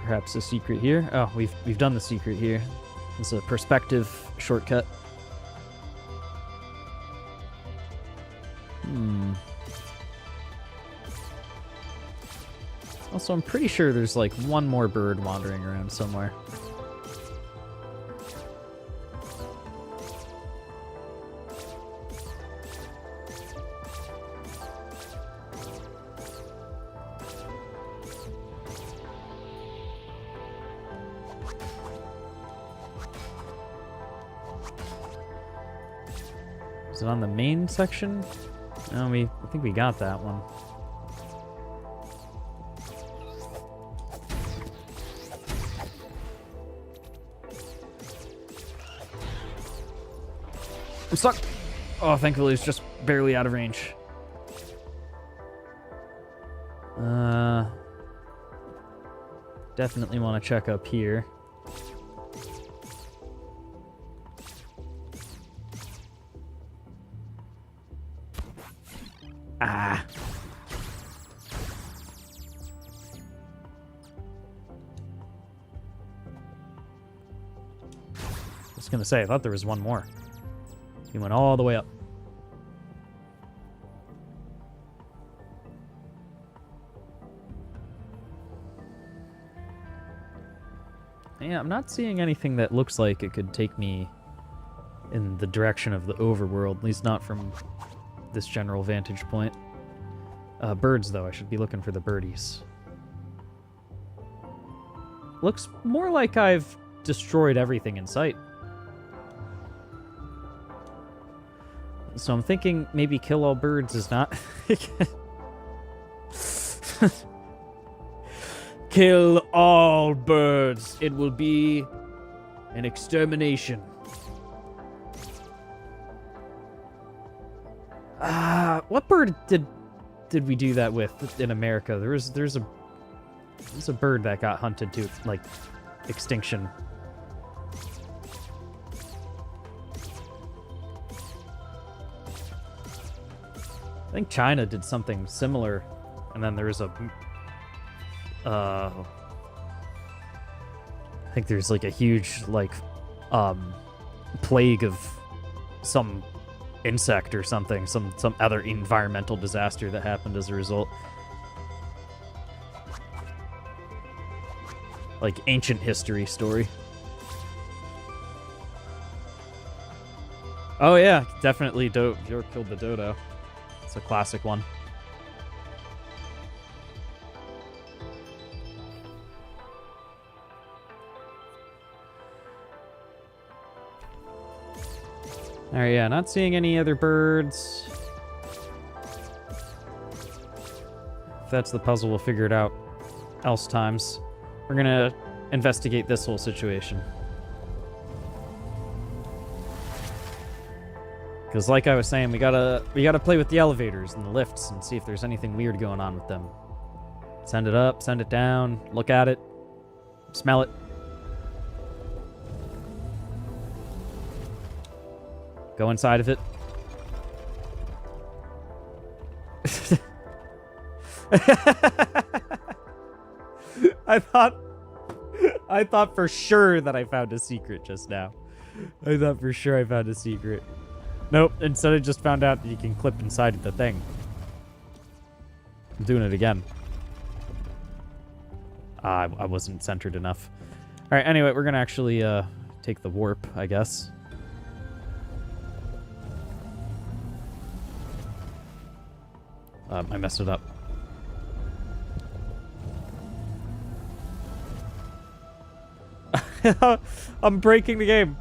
Perhaps a secret here. Oh, we've done the secret here. It's a perspective shortcut. Also, I'm pretty sure there's like one more bird wandering around somewhere. Is it on the main section? No, I think we got that one. I'm stuck! Oh, thankfully it's just barely out of range. Definitely want to check up here. Ah. I was gonna say, I thought there was one more. He went all the way up. Yeah, I'm not seeing anything that looks like it could take me in the direction of the overworld, at least not from this general vantage point. Birds, though. I should be looking for the birdies. Looks more like I've destroyed everything in sight. So I'm thinking maybe kill all birds is not... Kill all birds. It will be an extermination. What bird did we do that with in America? There's a bird that got hunted to like extinction. I think China did something similar, and then there's a I think there's like a huge like plague of some insect or something, some other environmental disaster that happened as a result. Like ancient history story. Oh yeah, definitely York killed the dodo. It's a classic one. Alright, yeah, not seeing any other birds. If that's the puzzle, we'll figure it out else times. We're gonna investigate this whole situation. Because like I was saying, we gotta play with the elevators and the lifts and see if there's anything weird going on with them. Send it up, send it down, look at it, smell it. Go inside of it. I thought for sure that I found a secret just now. I thought for sure I found a secret. Nope, instead I just found out that you can clip inside of the thing. I'm doing it again. I wasn't centered enough. Alright, anyway, we're gonna actually take the warp, I guess. I messed it up. I'm breaking the game.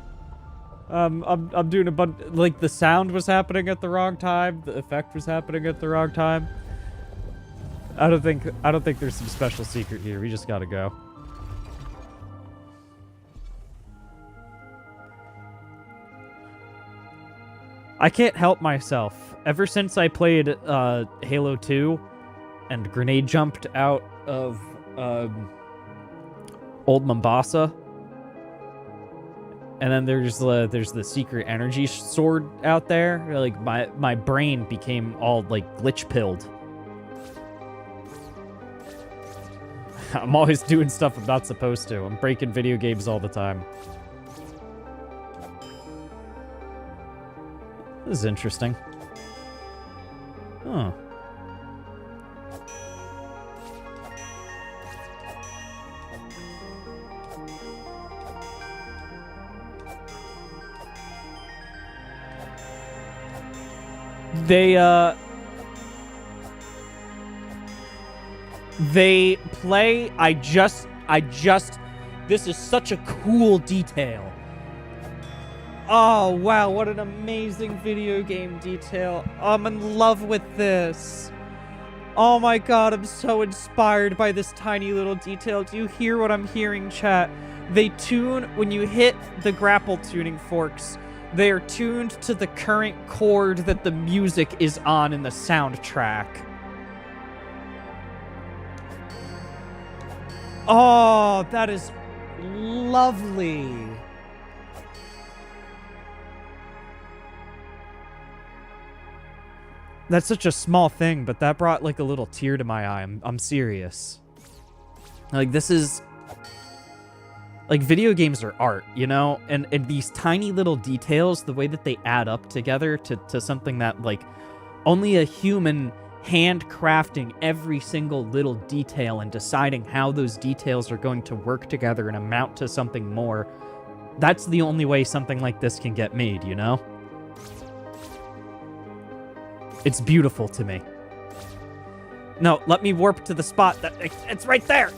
I'm doing a bunch. Like the sound was happening at the wrong time. The effect was happening at the wrong time. I don't think there's some special secret here. We just gotta go. I can't help myself. Ever since I played Halo 2 and grenade jumped out of Old Mombasa, and then there's the secret energy sword out there, like my brain became all like glitch pilled. I'm always doing stuff I'm not supposed to. I'm breaking video games all the time. This is interesting. Oh. They play, this is such a cool detail. Oh, wow, what an amazing video game detail. I'm in love with this. Oh my god, I'm so inspired by this tiny little detail. Do you hear what I'm hearing, chat? They tune, when you hit the grapple tuning forks, they are tuned to the current chord that the music is on in the soundtrack. Oh, that is lovely. That's such a small thing, but that brought like a little tear to my eye. I'm serious. Like, this is... Like, video games are art, you know? And these tiny little details, the way that they add up together to something that, like, only a human handcrafting every single little detail and deciding how those details are going to work together and amount to something more. That's the only way something like this can get made, you know? It's beautiful to me. No, let me warp to the spot. It's right there.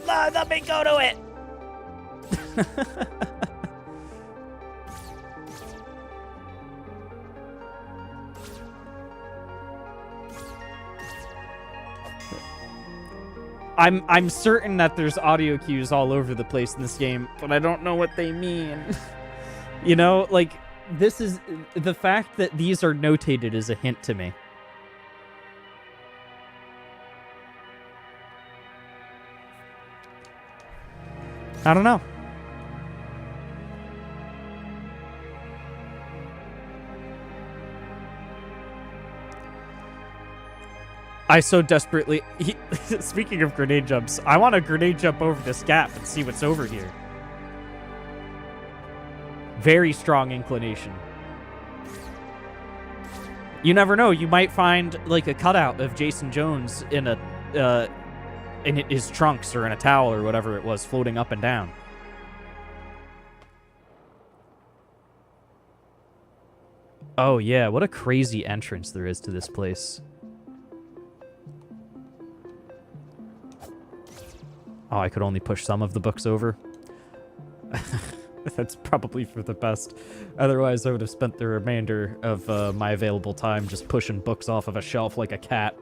Let me go to it. I'm certain that there's audio cues all over the place in this game, but I don't know what they mean. You know, like, this is... The fact that these are notated is a hint to me. I don't know. I so desperately... Speaking of grenade jumps, I want to grenade jump over this gap and see what's over here. Very strong inclination. You never know. You might find, like, a cutout of Jason Jones in a... in his trunks or in a towel or whatever it was, floating up and down. Oh, yeah. What a crazy entrance there is to this place. Oh, I could only push some of the books over. That's probably for the best. Otherwise, I would have spent the remainder of my available time just pushing books off of a shelf like a cat.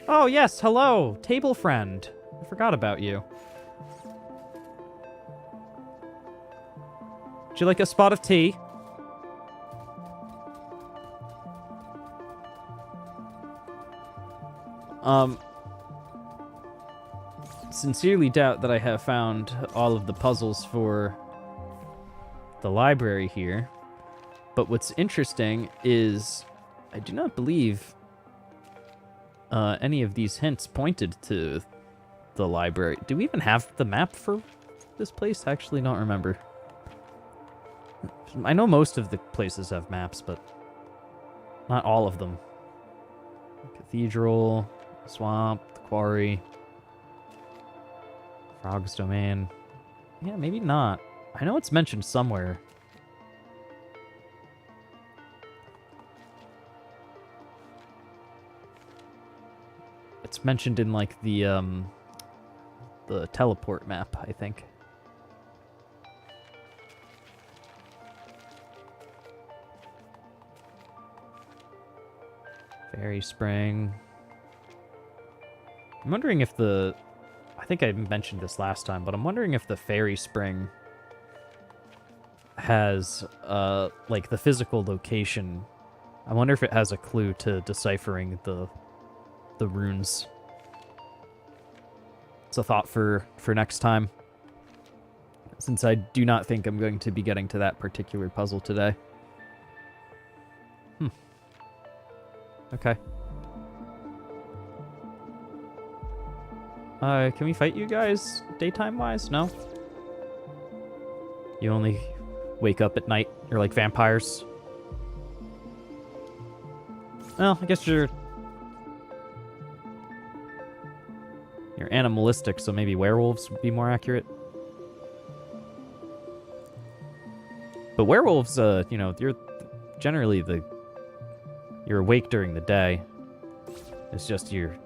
Oh, yes, hello, table friend. I forgot about you. Would you like a spot of tea? Sincerely doubt that I have found all of the puzzles for the library here. But what's interesting is I do not believe any of these hints pointed to the library. Do we even have the map for this place? I actually don't remember. I know most of the places have maps, but not all of them. Cathedral, swamp, the quarry, Frog's Domain. Yeah, maybe not. I know it's mentioned somewhere. It's mentioned in, like, the teleport map, I think. Fairy Spring. I'm wondering if the... I think I mentioned this last time, but I'm wondering if the Fairy Spring has, like, the physical location. I wonder if it has a clue to deciphering the runes. It's a thought for next time, since I do not think I'm going to be getting to that particular puzzle today. Okay. Can we fight you guys daytime-wise? No? You only wake up at night? You're like vampires? Well, I guess you're animalistic, so maybe werewolves would be more accurate. But werewolves, you know, you're generally you're awake during the day. It's just you're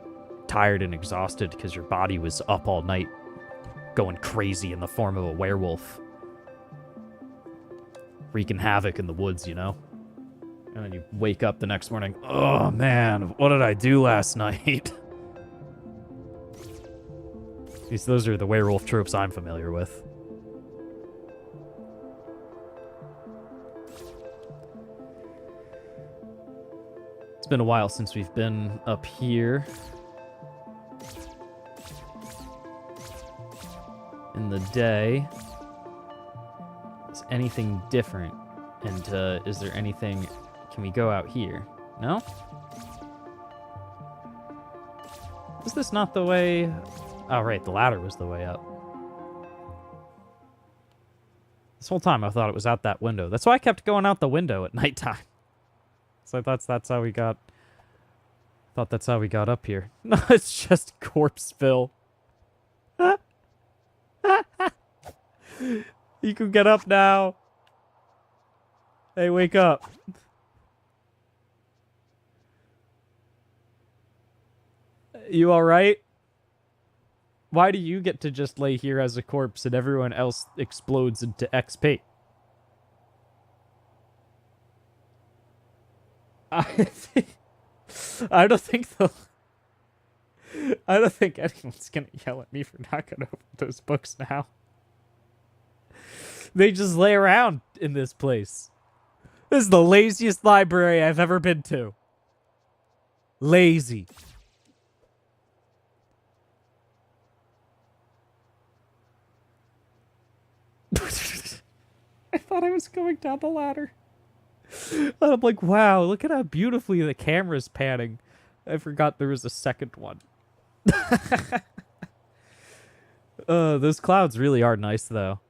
tired and exhausted because your body was up all night going crazy in the form of a werewolf. Wreaking havoc in the woods, you know? And then you wake up the next morning, oh man, what did I do last night? Those are the werewolf tropes I'm familiar with. It's been a while since we've been up here. In the day. Is anything different? And is there anything... Can we go out here? No? Is this not the way... Oh, right, the ladder was the way up. This whole time I thought it was out that window. That's why I kept going out the window at nighttime. So I thought that's how we got... Thought that's how we got up here. No, it's just Corpseville. You can get up now. Hey, wake up. You alright? Why do you get to just lay here as a corpse and everyone else explodes into XP? I don't think anyone's gonna yell at me for not gonna open those books now. They just lay around in this place. This is the laziest library I've ever been to. Lazy. I thought I was going down the ladder. And I'm like, wow, look at how beautifully the camera's panning. I forgot there was a second one. Those clouds really are nice, though.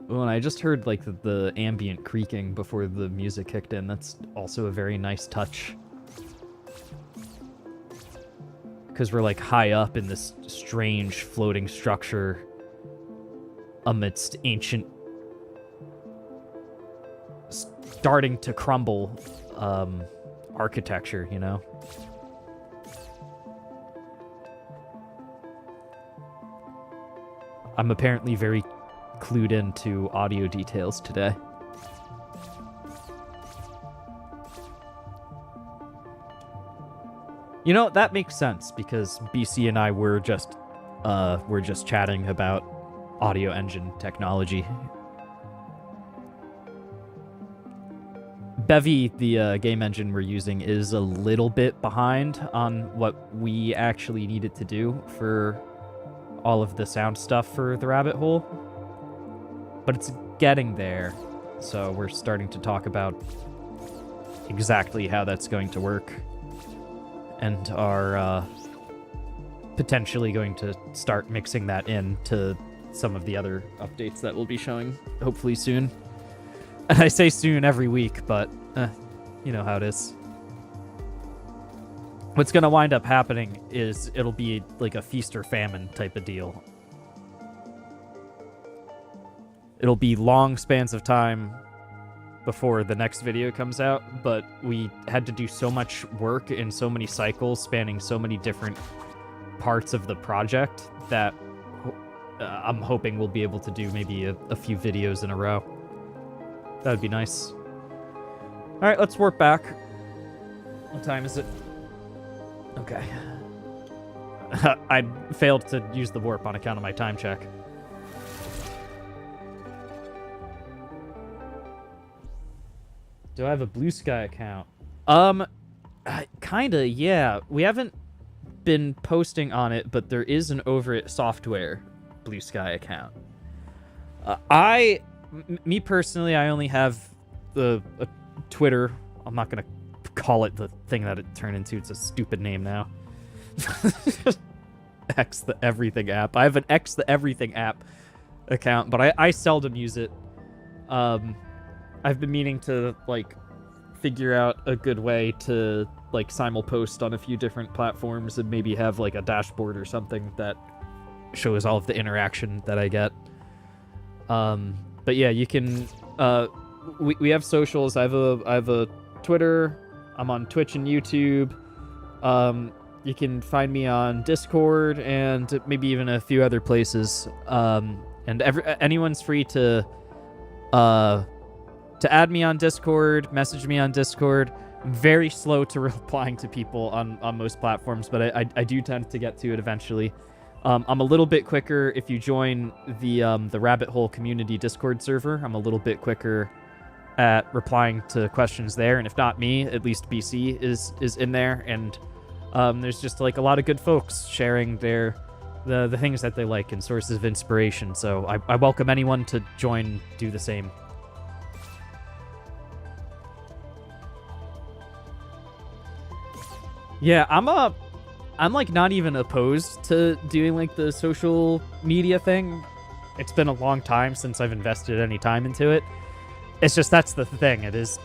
Well, and I just heard, like, the ambient creaking before the music kicked in. That's also a very nice touch. Because we're, like, high up in this strange floating structure amidst ancient, starting to crumble architecture, you know? I'm apparently very clued into audio details today. You know, that makes sense because BC and I were just chatting about audio engine technology. Bevy, the game engine we're using, is a little bit behind on what we actually needed to do for all of the sound stuff for the rabbit hole. But it's getting there, so we're starting to talk about exactly how that's going to work. And are potentially going to start mixing that in to some of the other updates that we'll be showing hopefully soon. And I say soon every week, but you know how it is. What's going to wind up happening is it'll be like a feast or famine type of deal. It'll be long spans of time before the next video comes out, but we had to do so much work in so many cycles spanning so many different parts of the project that I'm hoping we'll be able to do maybe a few videos in a row. That would be nice. All right, let's warp back. What time is it? Okay. I failed to use the warp on account of my time check. Do I have a Blue Sky account? Kinda, yeah. We haven't been posting on it, but there is an Over It Software Blue Sky account. Me personally, I only have a Twitter. I'm not gonna call it the thing that it turned into. It's a stupid name now. X the Everything app. I have an X the Everything app account, but I seldom use it. I've been meaning to, like, figure out a good way to, like, simul-post on a few different platforms and maybe have, like, a dashboard or something that shows all of the interaction that I get. But yeah, you can. We have socials. I have a Twitter. I'm on Twitch and YouTube. You can find me on Discord and maybe even a few other places. And anyone's free to add me on Discord, message me on Discord. I'm very slow to replying to people on most platforms, but I do tend to get to it eventually. I'm a little bit quicker if you join the Rabbit Hole Community Discord server. I'm a little bit quicker at replying to questions there, and if not me, at least BC is in there, and there's just like a lot of good folks sharing the things that they like and sources of inspiration. So I welcome anyone to join, do the same. Yeah, I'm like not even opposed to doing like the social media thing. It's been a long time since I've invested any time into it. It's just that's the thing. It is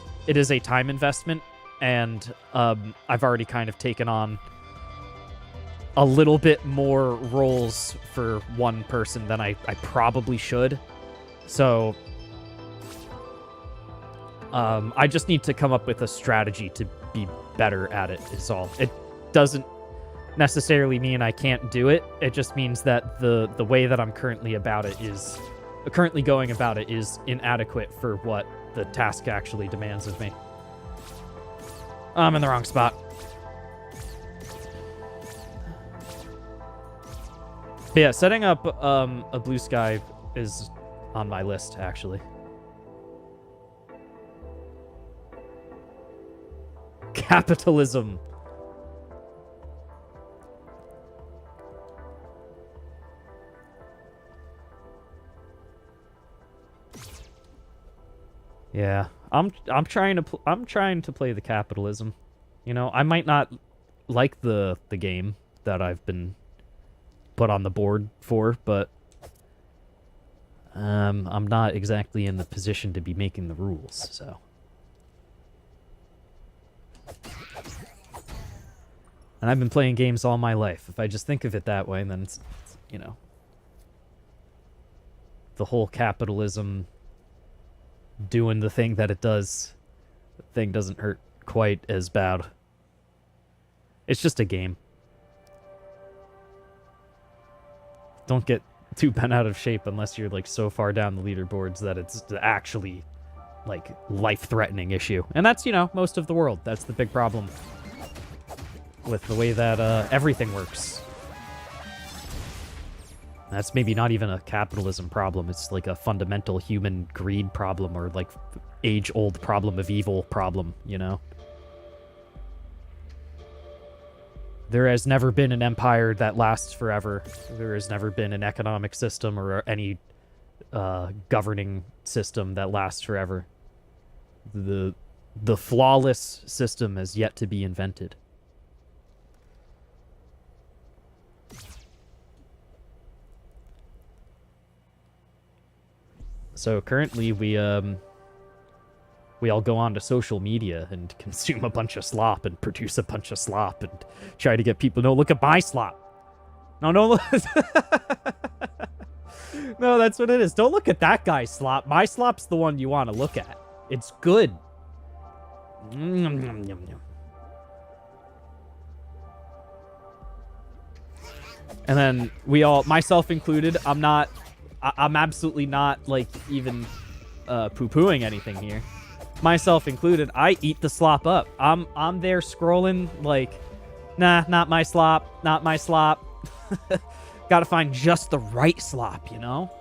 a time investment, and I've already kind of taken on a little bit more roles for one person than I probably should. So I just need to come up with a strategy to be better at it is all. It doesn't necessarily mean I can't do it. It just means that the way that I'm currently going about it is inadequate for what the task actually demands of me. I'm in the wrong spot. But yeah, setting up a blue sky is on my list, actually. Capitalism. Yeah, I'm trying to play the capitalism. You know, I might not like the game that I've been put on the board for, but I'm not exactly in the position to be making the rules, so. And I've been playing games all my life. If I just think of it that way, then it's you know, the whole capitalism doing the thing that it does, the thing doesn't hurt quite as bad. It's just a game. Don't get too bent out of shape unless you're like so far down the leaderboards that it's actually like life-threatening issue. And that's, you know, most of the world. That's the big problem with the way that everything works. That's maybe not even a capitalism problem. It's like a fundamental human greed problem, or like age-old problem of evil problem, you know? There has never been an empire that lasts forever. There has never been an economic system or any governing system that lasts forever. The flawless system has yet to be invented. So currently we all go on to social media and consume a bunch of slop and produce a bunch of slop and try to get people, no, look at my slop. No, look. No, that's what it is. Don't look at that guy's slop. My slop's the one you want to look at. It's good. And then we all, myself included, I'm absolutely not, like, even poo-pooing anything here. Myself included, I eat the slop up. I'm there scrolling, like, nah, not my slop, not my slop. Gotta find just the right slop, you know?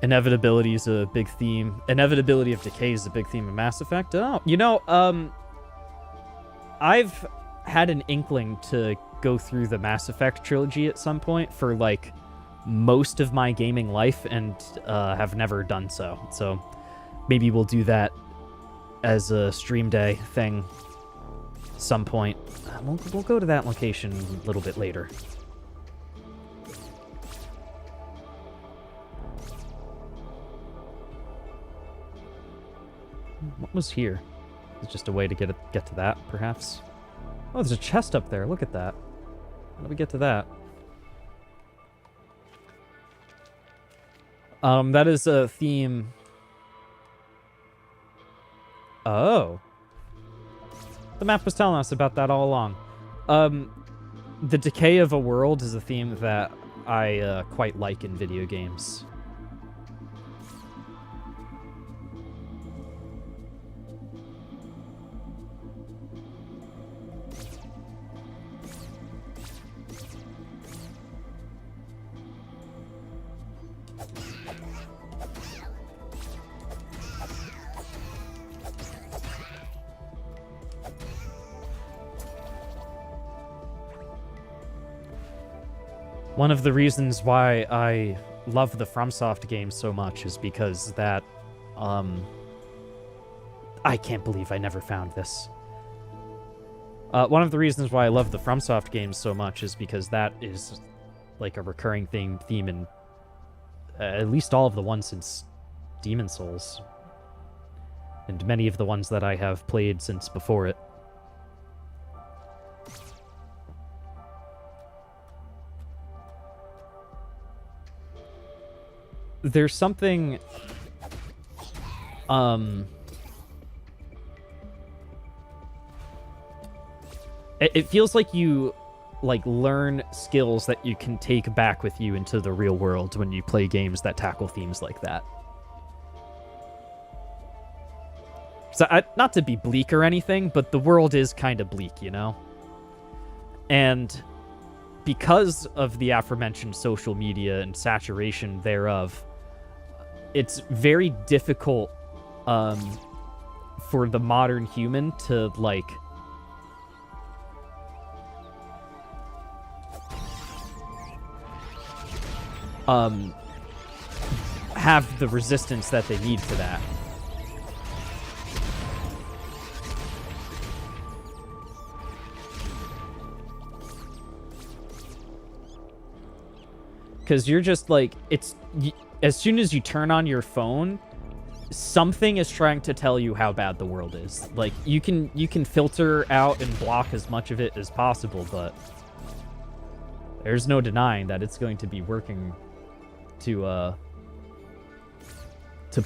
Inevitability is a big theme. Inevitability of decay is a big theme of Mass Effect. Oh, you know, I've had an inkling to go through the Mass Effect trilogy at some point for, like, most of my gaming life, and have never done so. So maybe we'll do that as a stream day thing some point. We'll go to that location a little bit later. What was here? It's just a way to get to that, perhaps. Oh, there's a chest up there. Look at that. How do we get to that? That is a theme. Oh. The map was telling us about that all along. The decay of a world is a theme that I quite like in video games. One of the reasons why I love the FromSoft games so much is because that, I can't believe I never found this. One of the reasons why I love the FromSoft games so much is because that is like a recurring theme in at least all of the ones since Demon Souls, and many of the ones that I have played since before it. There's something, it feels like you, learn skills that you can take back with you into the real world when you play games that tackle themes like that. So, not to be bleak or anything, but the world is kind of bleak, you know? And because of the aforementioned social media and saturation thereof, it's very difficult for the modern human to, have the resistance that they need for that. Because you're just as soon as you turn on your phone, something is trying to tell you how bad the world is. You can filter out and block as much of it as possible, but there's no denying that it's going to be working to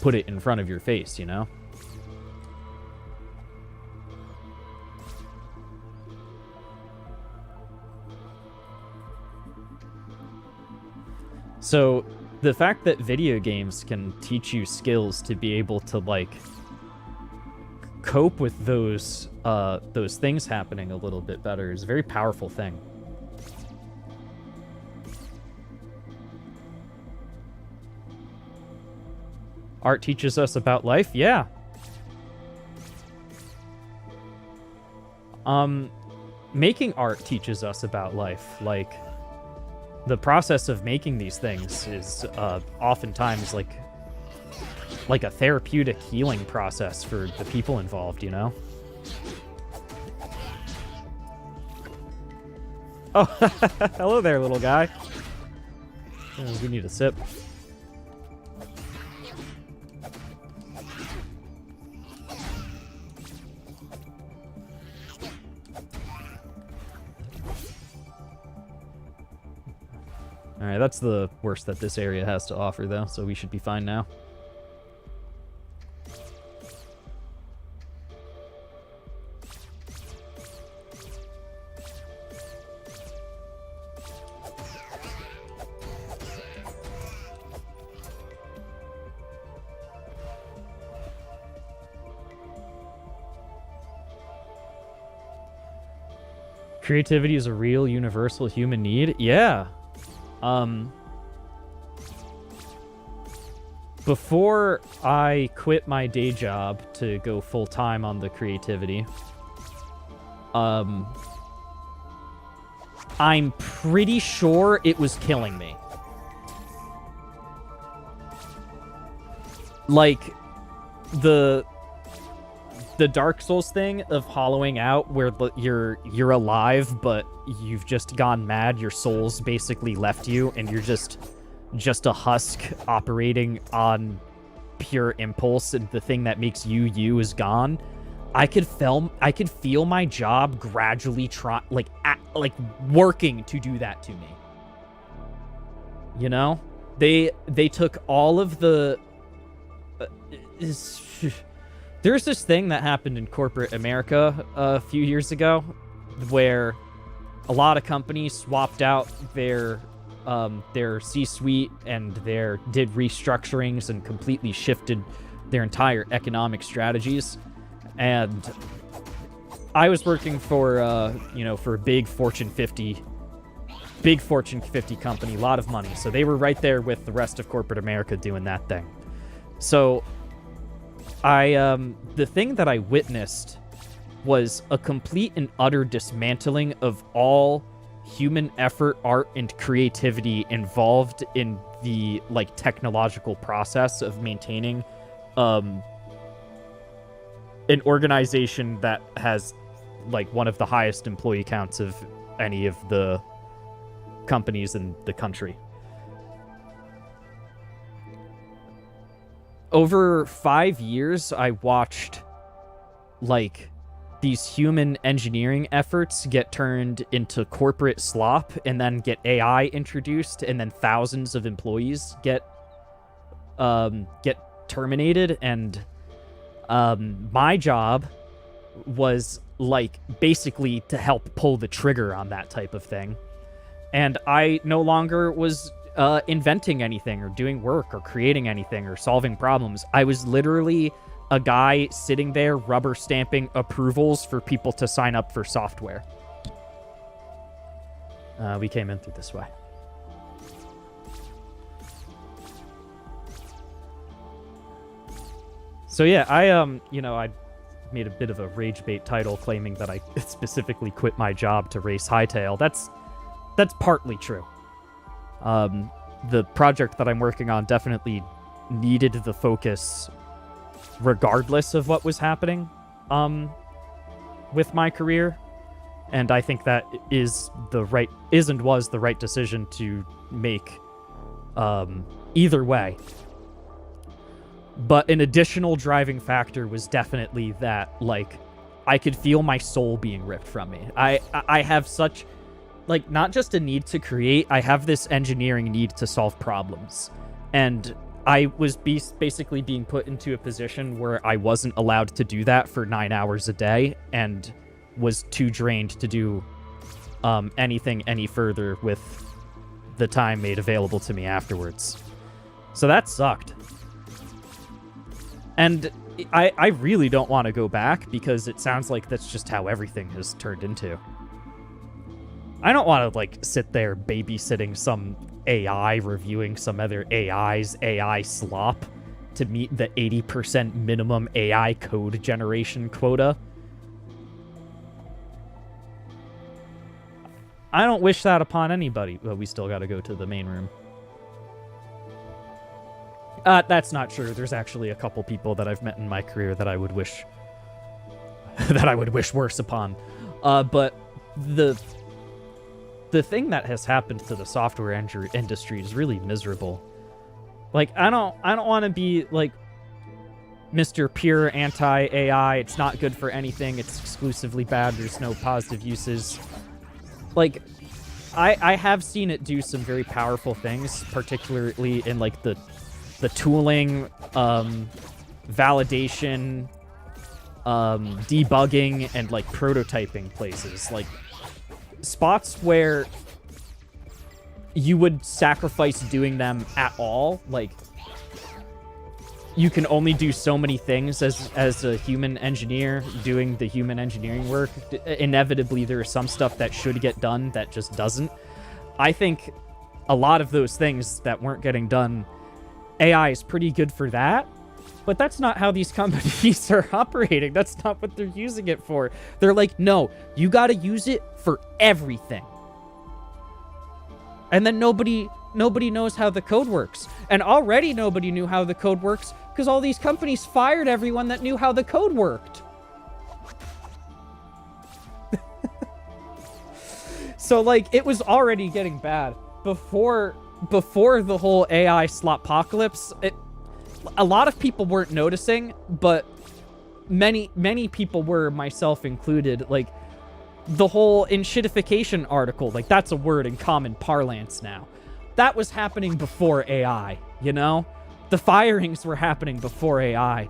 put it in front of your face, you know? So, the fact that video games can teach you skills to be able to, cope with those things happening a little bit better is a very powerful thing. Art teaches us about life? Yeah. Making art teaches us about life. The process of making these things is oftentimes like a therapeutic healing process for the people involved, you know? Oh, hello there, little guy. Oh, we need a sip. Alright, that's the worst that this area has to offer, though, so we should be fine now. Creativity is a real universal human need? Yeah. Before I quit my day job to go full-time on the creativity, I'm pretty sure it was killing me. The Dark Souls thing of hollowing out where you're alive, but you've just gone mad, your soul's basically left you, and you're just a husk operating on pure impulse and the thing that makes you is gone, I could feel my job gradually working to do that to me. You know? They took all of the there's this thing that happened in corporate America a few years ago where a lot of companies swapped out their C-suite and did restructurings and completely shifted their entire economic strategies. And I was working for for a big Fortune 50 company, a lot of money. So they were right there with the rest of corporate America doing that thing. So the thing that I witnessed was a complete and utter dismantling of all human effort, art, and creativity involved in the technological process of maintaining an organization that has one of the highest employee counts of any of the companies in the country. Over 5 years, I watched these human engineering efforts get turned into corporate slop, and then get AI introduced, and then thousands of employees get terminated. And my job was basically to help pull the trigger on that type of thing. And I no longer was inventing anything or doing work or creating anything or solving problems. I was literally a guy sitting there rubber stamping approvals for people to sign up for software. We came in through this way. So yeah, I made a bit of a rage bait title claiming that I specifically quit my job to race hightail. That's partly true. The project that I'm working on definitely needed the focus regardless of what was happening with my career, and I think that was the right decision to make either way. But an additional driving factor was definitely that I could feel my soul being ripped from me. I have such not just a need to create, I have this engineering need to solve problems. And I was basically being put into a position where I wasn't allowed to do that for 9 hours a day, and was too drained to do anything any further with the time made available to me afterwards. So that sucked. And I really don't want to go back, because it sounds like that's just how everything has turned into. I don't want to sit there babysitting some AI, reviewing some other AI's AI slop to meet the 80% minimum AI code generation quota. I don't wish that upon anybody. But we still got to go to the main room. That's not true. There's actually a couple people that I've met in my career that I would wish worse upon. But the thing that has happened to the software industry is really miserable. I don't want to be Mr. Pure anti-AI. It's not good for anything. It's exclusively bad. There's no positive uses. I have seen it do some very powerful things, particularly in the tooling, validation, debugging, and prototyping places. Spots where you would sacrifice doing them at all. You can only do so many things as a human engineer doing the human engineering work. Inevitably, there is some stuff that should get done that just doesn't. I think a lot of those things that weren't getting done, AI is pretty good for that. But that's not how these companies are operating. That's not what they're using it for. They're no, you got to use it for everything. And then nobody knows how the code works. And already nobody knew how the code works because all these companies fired everyone that knew how the code worked. So it was already getting bad before the whole AI sloppocalypse. a lot of people weren't noticing, but many people were, myself included. Like, the whole enshittification article, like, that's a word in common parlance now. That was happening before AI, you know? The firings were happening before AI.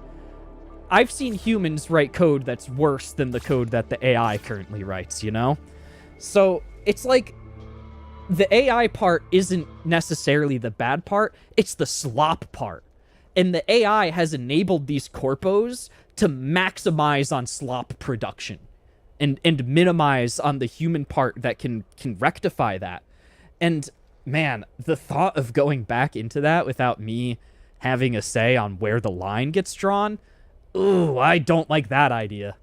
I've seen humans write code that's worse than the code that the AI currently writes, you know? So, it's like, the AI part isn't necessarily the bad part, it's the slop part. And the AI has enabled these corpos to maximize on slop production and minimize on the human part that can rectify that. And man, the thought of going back into that without me having a say on where the line gets drawn, ooh, I don't like that idea.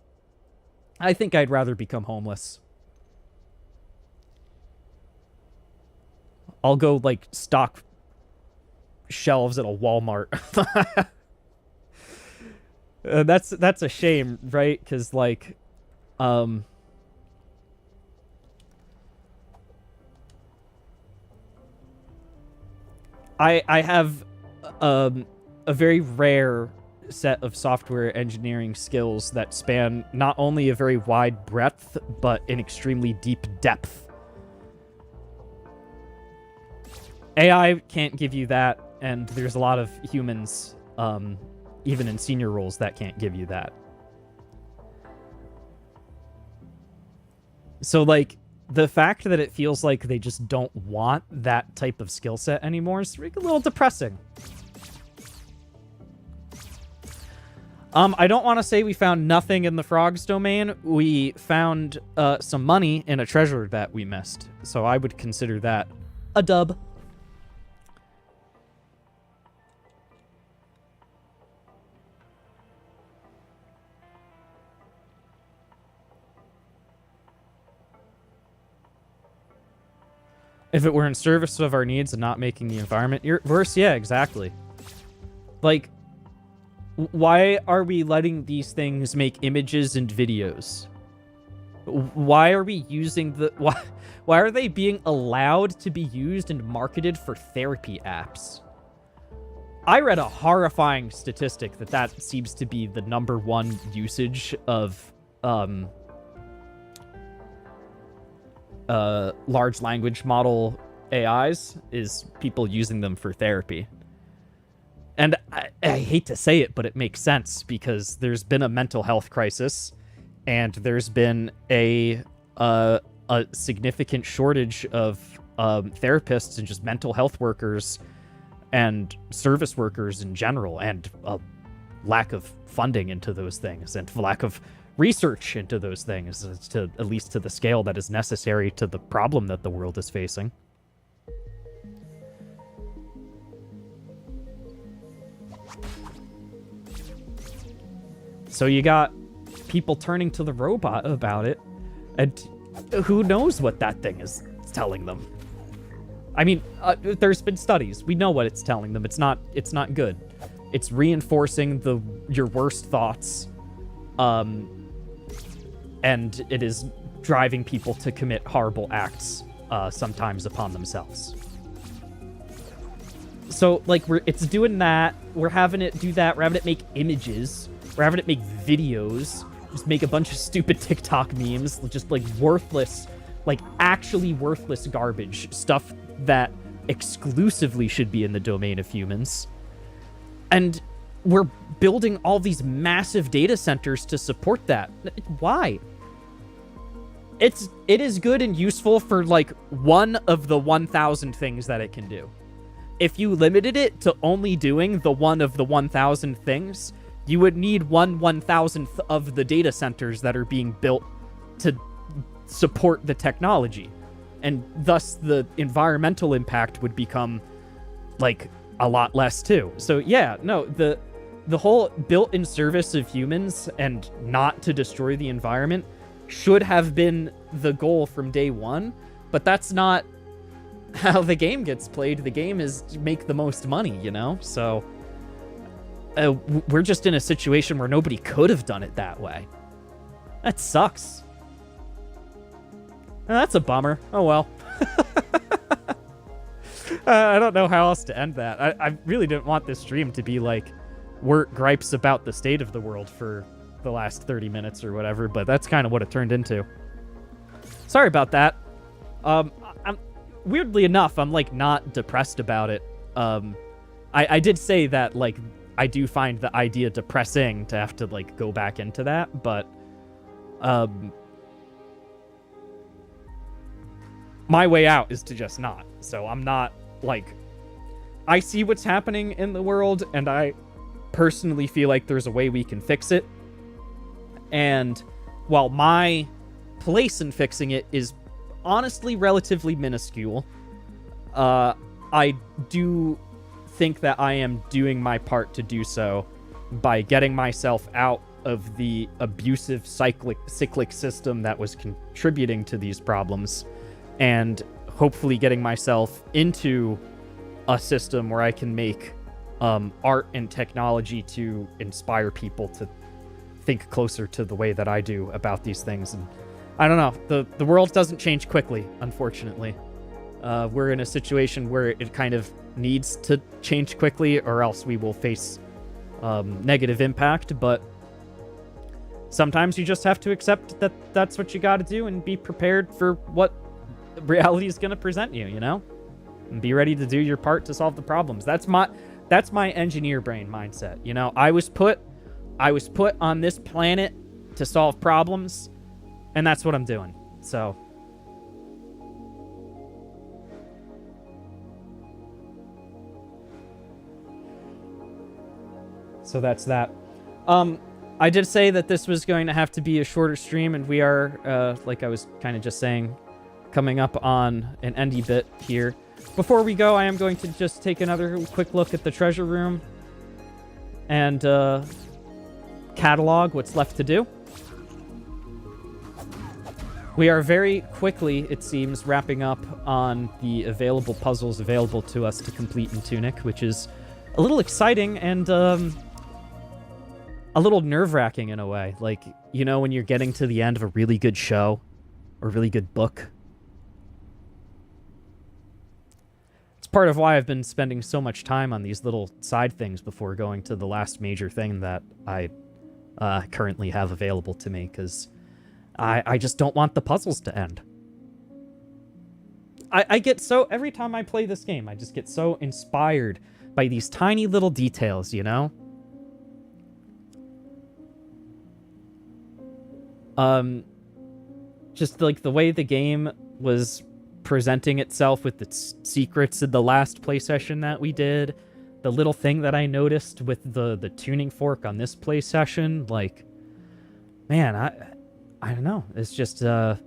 I think I'd rather become homeless. I'll go, like, stock shelves at a Walmart. That's a shame, right? Because, like, I have a very rare set of software engineering skills that span not only a very wide breadth, but an extremely deep depth. AI can't give you that, and there's a lot of humans, even in senior roles, that can't give you that. So, like, the fact that it feels like they just don't want that type of skill set anymore is a little depressing. I don't want to say we found nothing in the frogs domain. We found some money in a treasure that we missed, so I would consider that a dub. If it were in service of our needs and not making the environment worse, yeah, exactly. Like, why are we letting these things make images and videos? Why are we using the... Why are they being allowed to be used and marketed for therapy apps? I read a horrifying statistic that seems to be the #1 usage of large language model AIs is people using them for therapy. And I hate to say it, but it makes sense because there's been a mental health crisis and there's been a significant shortage of therapists and just mental health workers and service workers in general, and a lack of funding into those things and lack of research into those things, to at least to the scale that is necessary to the problem that the world is facing. So you got people turning to the robot about it, and who knows what that thing is telling them. I mean, there's been studies. We know what it's telling them. It's not good. It's reinforcing your worst thoughts. And it is driving people to commit horrible acts, sometimes upon themselves. So, like, it's doing that. We're having it do that. We're having it make images. We're having it make videos. Just make a bunch of stupid TikTok memes. Just, like, worthless, like, actually worthless garbage. Stuff that exclusively should be in the domain of humans. And we're building all these massive data centers to support that. Why? It is good and useful for, like, one of the 1,000 things that it can do. If you limited it to only doing the one of the 1,000 things, you would need 1/1000th of the data centers that are being built to support the technology. And thus the environmental impact would become, like, a lot less too. So yeah, no, the whole built in service of humans and not to destroy the environment should have been the goal from day one, but that's not how the game gets played. The game is to make the most money, you know? So we're just in a situation where nobody could have done it that way. That sucks. That's a bummer. Oh well. I don't know how else to end that. I really didn't want this stream to be like Wert gripes about the state of the world for the last 30 minutes or whatever, but that's kind of what it turned into. Sorry about that. I'm weirdly enough, I'm like not depressed about it. I did say that like I do find the idea depressing to have to like go back into that, but my way out is to just not. So I'm not like, I see what's happening in the world, and I personally feel like there's a way we can fix it. And while my place in fixing it is honestly relatively minuscule, I do think that I am doing my part to do so by getting myself out of the abusive cyclic system that was contributing to these problems, and hopefully getting myself into a system where I can make art and technology to inspire people to think closer to the way that I do about these things. And I don't know, the world doesn't change quickly, unfortunately. We're in a situation where it kind of needs to change quickly, or else we will face negative impact. But sometimes you just have to accept that that's what you got to do, and be prepared for what reality is going to present you, you know? And be ready to do your part to solve the problems. That's my engineer brain mindset. You know, I was put on this planet to solve problems, and that's what I'm doing. So that's that. I did say that this was going to have to be a shorter stream, and we are, like I was kind of just saying, coming up on an endy bit here. Before we go, I am going to just take another quick look at the treasure room and catalog what's left to do. We are very quickly, it seems, wrapping up on the available puzzles available to us to complete in Tunic, which is a little exciting and a little nerve-wracking in a way. Like, you know, when you're getting to the end of a really good show or a really good book. It's part of why I've been spending so much time on these little side things before going to the last major thing that I currently have available to me, because I just don't want the puzzles to end. I get so, every time I play this game, I just get so inspired by these tiny little details, you know? Just like the way the game was presenting itself with its secrets in the last play session that we did, the little thing that I noticed with the tuning fork on this play session, like, man, I don't know. It's just, I'm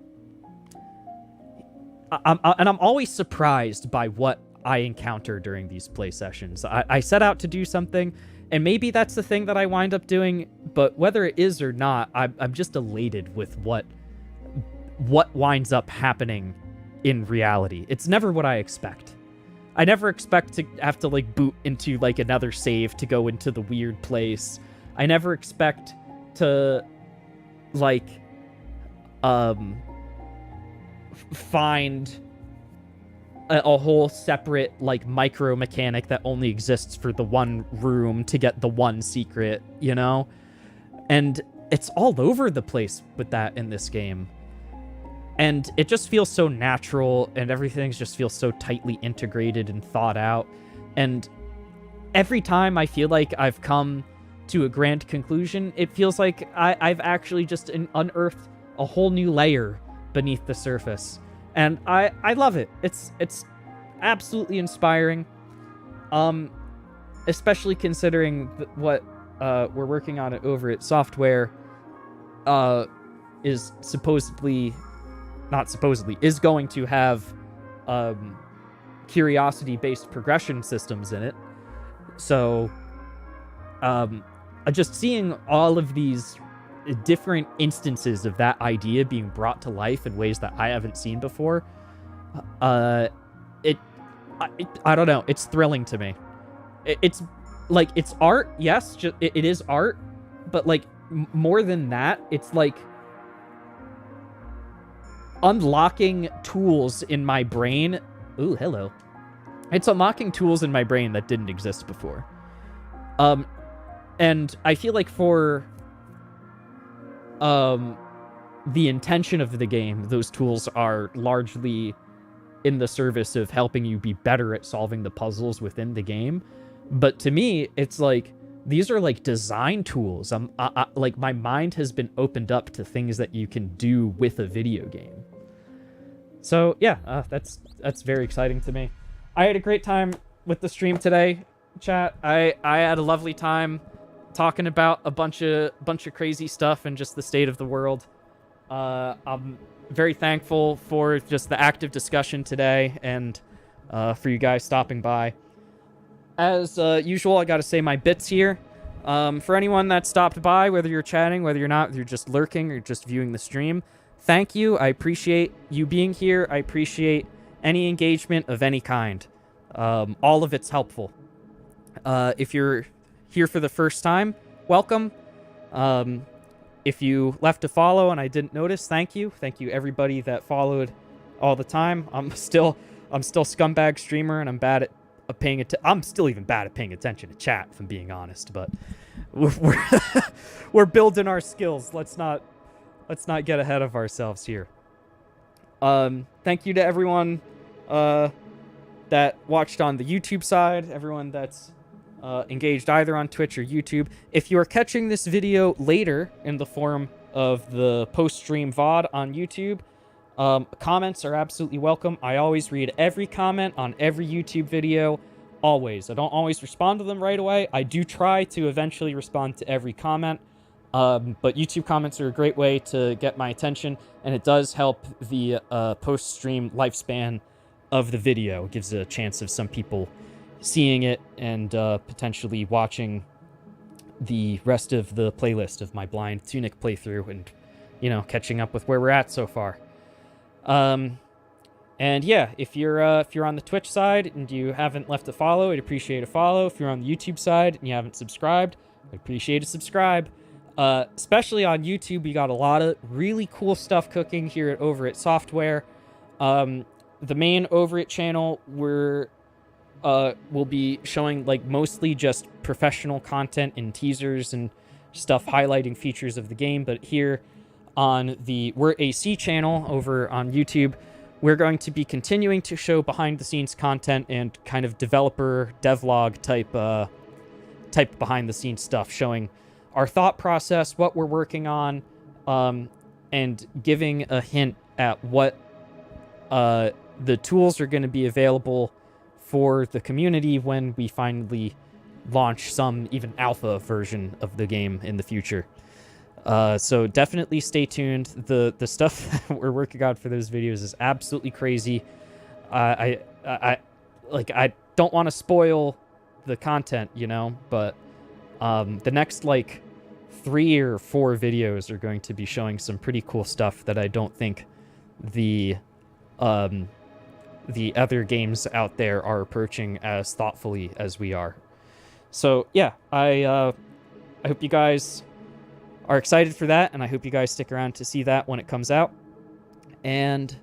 always surprised by what I encounter during these play sessions. I set out to do something, and maybe that's the thing that I wind up doing, but whether it is or not, I'm just elated with what winds up happening in reality. It's never what I expect. I never expect to have to, like, boot into, like, another save to go into the weird place. I never expect to, like, find a whole separate, like, micro mechanic that only exists for the one room to get the one secret, you know? And it's all over the place with that in this game. And it just feels so natural, and everything just feels so tightly integrated and thought out. And every time I feel like I've come to a grand conclusion, it feels like I've actually just unearthed a whole new layer beneath the surface. And I love it. It's absolutely inspiring. Especially considering what we're working on it over at Software is is going to have curiosity-based progression systems in it. So just seeing all of these different instances of that idea being brought to life in ways that I haven't seen before, I don't know, it's thrilling to me. It's like, it's art, yes, it is art, but like more than that, it's like unlocking tools in my brain. Ooh, hello. It's unlocking tools in my brain that didn't exist before. And I feel like for the intention of the game, those tools are largely in the service of helping you be better at solving the puzzles within the game. But to me, it's like these are like design tools. Like my mind has been opened up to things that you can do with a video game. So yeah, that's very exciting to me. I had a great time with the stream today, chat. I had a lovely time talking about a bunch of crazy stuff and just the state of the world. I'm very thankful for just the active discussion today and for you guys stopping by. As usual, I gotta say my bits here. For anyone that stopped by, whether you're chatting, whether you're not, whether you're just lurking or just viewing the stream, thank you. I appreciate you being here. I appreciate any engagement of any kind. All of it's helpful. If you're here for the first time, welcome. If you left a follow and I didn't notice, thank you. Thank you everybody that followed all the time. I'm still scumbag streamer and I'm bad at I'm still even bad at paying attention to chat, if I'm being honest, but we're building our skills. Let's not get ahead of ourselves here. Thank you to everyone that watched on the YouTube side, everyone that's engaged either on Twitch or YouTube. If you are catching this video later in the form of the post-stream VOD on YouTube, comments are absolutely welcome. I always read every comment on every YouTube video, always. I don't always respond to them right away. I do try to eventually respond to every comment, but YouTube comments are a great way to get my attention, and it does help the post-stream lifespan of the video. It gives a chance of some people seeing it and potentially watching the rest of the playlist of my blind Tunic playthrough and, you know, catching up with where we're at so far. And yeah, if you're on the Twitch side and you haven't left a follow, I'd appreciate a follow. If you're on the YouTube side and you haven't subscribed, I'd appreciate a subscribe. Especially on YouTube, we got a lot of really cool stuff cooking here over at Software. The main over it channel, we'll be showing like mostly just professional content and teasers and stuff highlighting features of the game. But here on the Wert AC channel over on YouTube, we're going to be continuing to show behind the scenes content and kind of developer devlog type behind the scenes stuff, showing our thought process, what we're working on, and giving a hint at what the tools are going to be available for the community when we finally launch some even alpha version of the game in the future. So definitely stay tuned. The stuff that we're working on for those videos is absolutely crazy. I don't want to spoil the content, you know, but the next like 3 or 4 videos are going to be showing some pretty cool stuff that I don't think the other games out there are approaching as thoughtfully as we are. So yeah, I hope you guys are excited for that, and I hope you guys stick around to see that when it comes out. And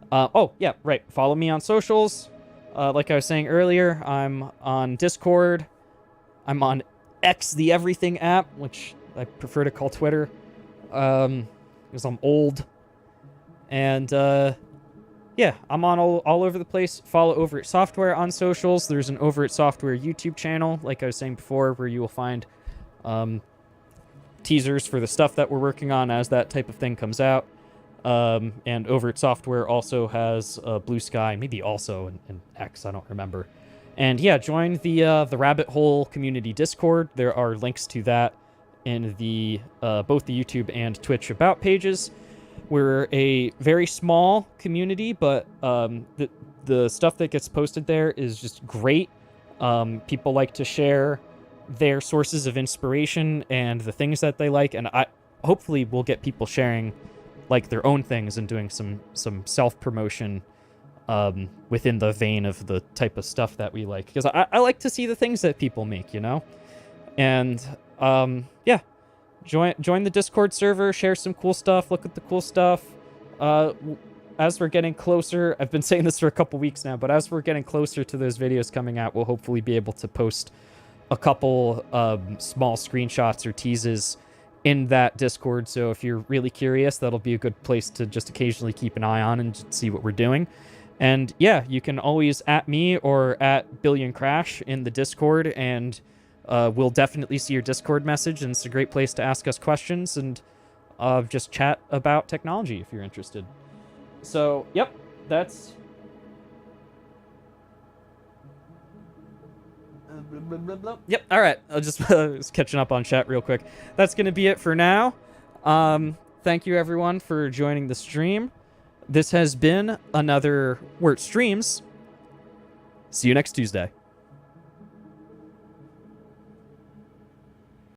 oh yeah, right, follow me on socials. Like I was saying earlier, I'm on Discord. I'm on X, the Everything app, which I prefer to call Twitter, because I'm old. And yeah, I'm on all over the place. Follow Over at Software on socials. There's an Over at Software YouTube channel, like I was saying before, where you will find teasers for the stuff that we're working on as that type of thing comes out. And Over at Software also has Blue Sky, maybe also an X, I don't remember. And yeah, join the Rabbit Hole community Discord. There are links to that in the both the YouTube and Twitch about pages. We're a very small community, but the stuff that gets posted there is just great. People like to share their sources of inspiration and the things that they like, and I hopefully will get people sharing like their own things and doing some self-promotion within the vein of the type of stuff that we like, because I like to see the things that people make, you know. And yeah, join the Discord server, share some cool stuff, look at the cool stuff. As we're getting closer, I've been saying this for a couple weeks now, but as we're getting closer to those videos coming out, we'll hopefully be able to post a couple small screenshots or teases in that Discord. So if you're really curious, that'll be a good place to just occasionally keep an eye on and see what we're doing. And yeah, you can always at me or at Billion Crash in the Discord, and we'll definitely see your Discord message. And it's a great place to ask us questions and just chat about technology if you're interested. So, yep, that's... Yep, alright. I'll just was catching up on chat real quick. That's going to be it for now. Thank you, everyone, for joining the stream. This has been another Wert Streams. See you next Tuesday.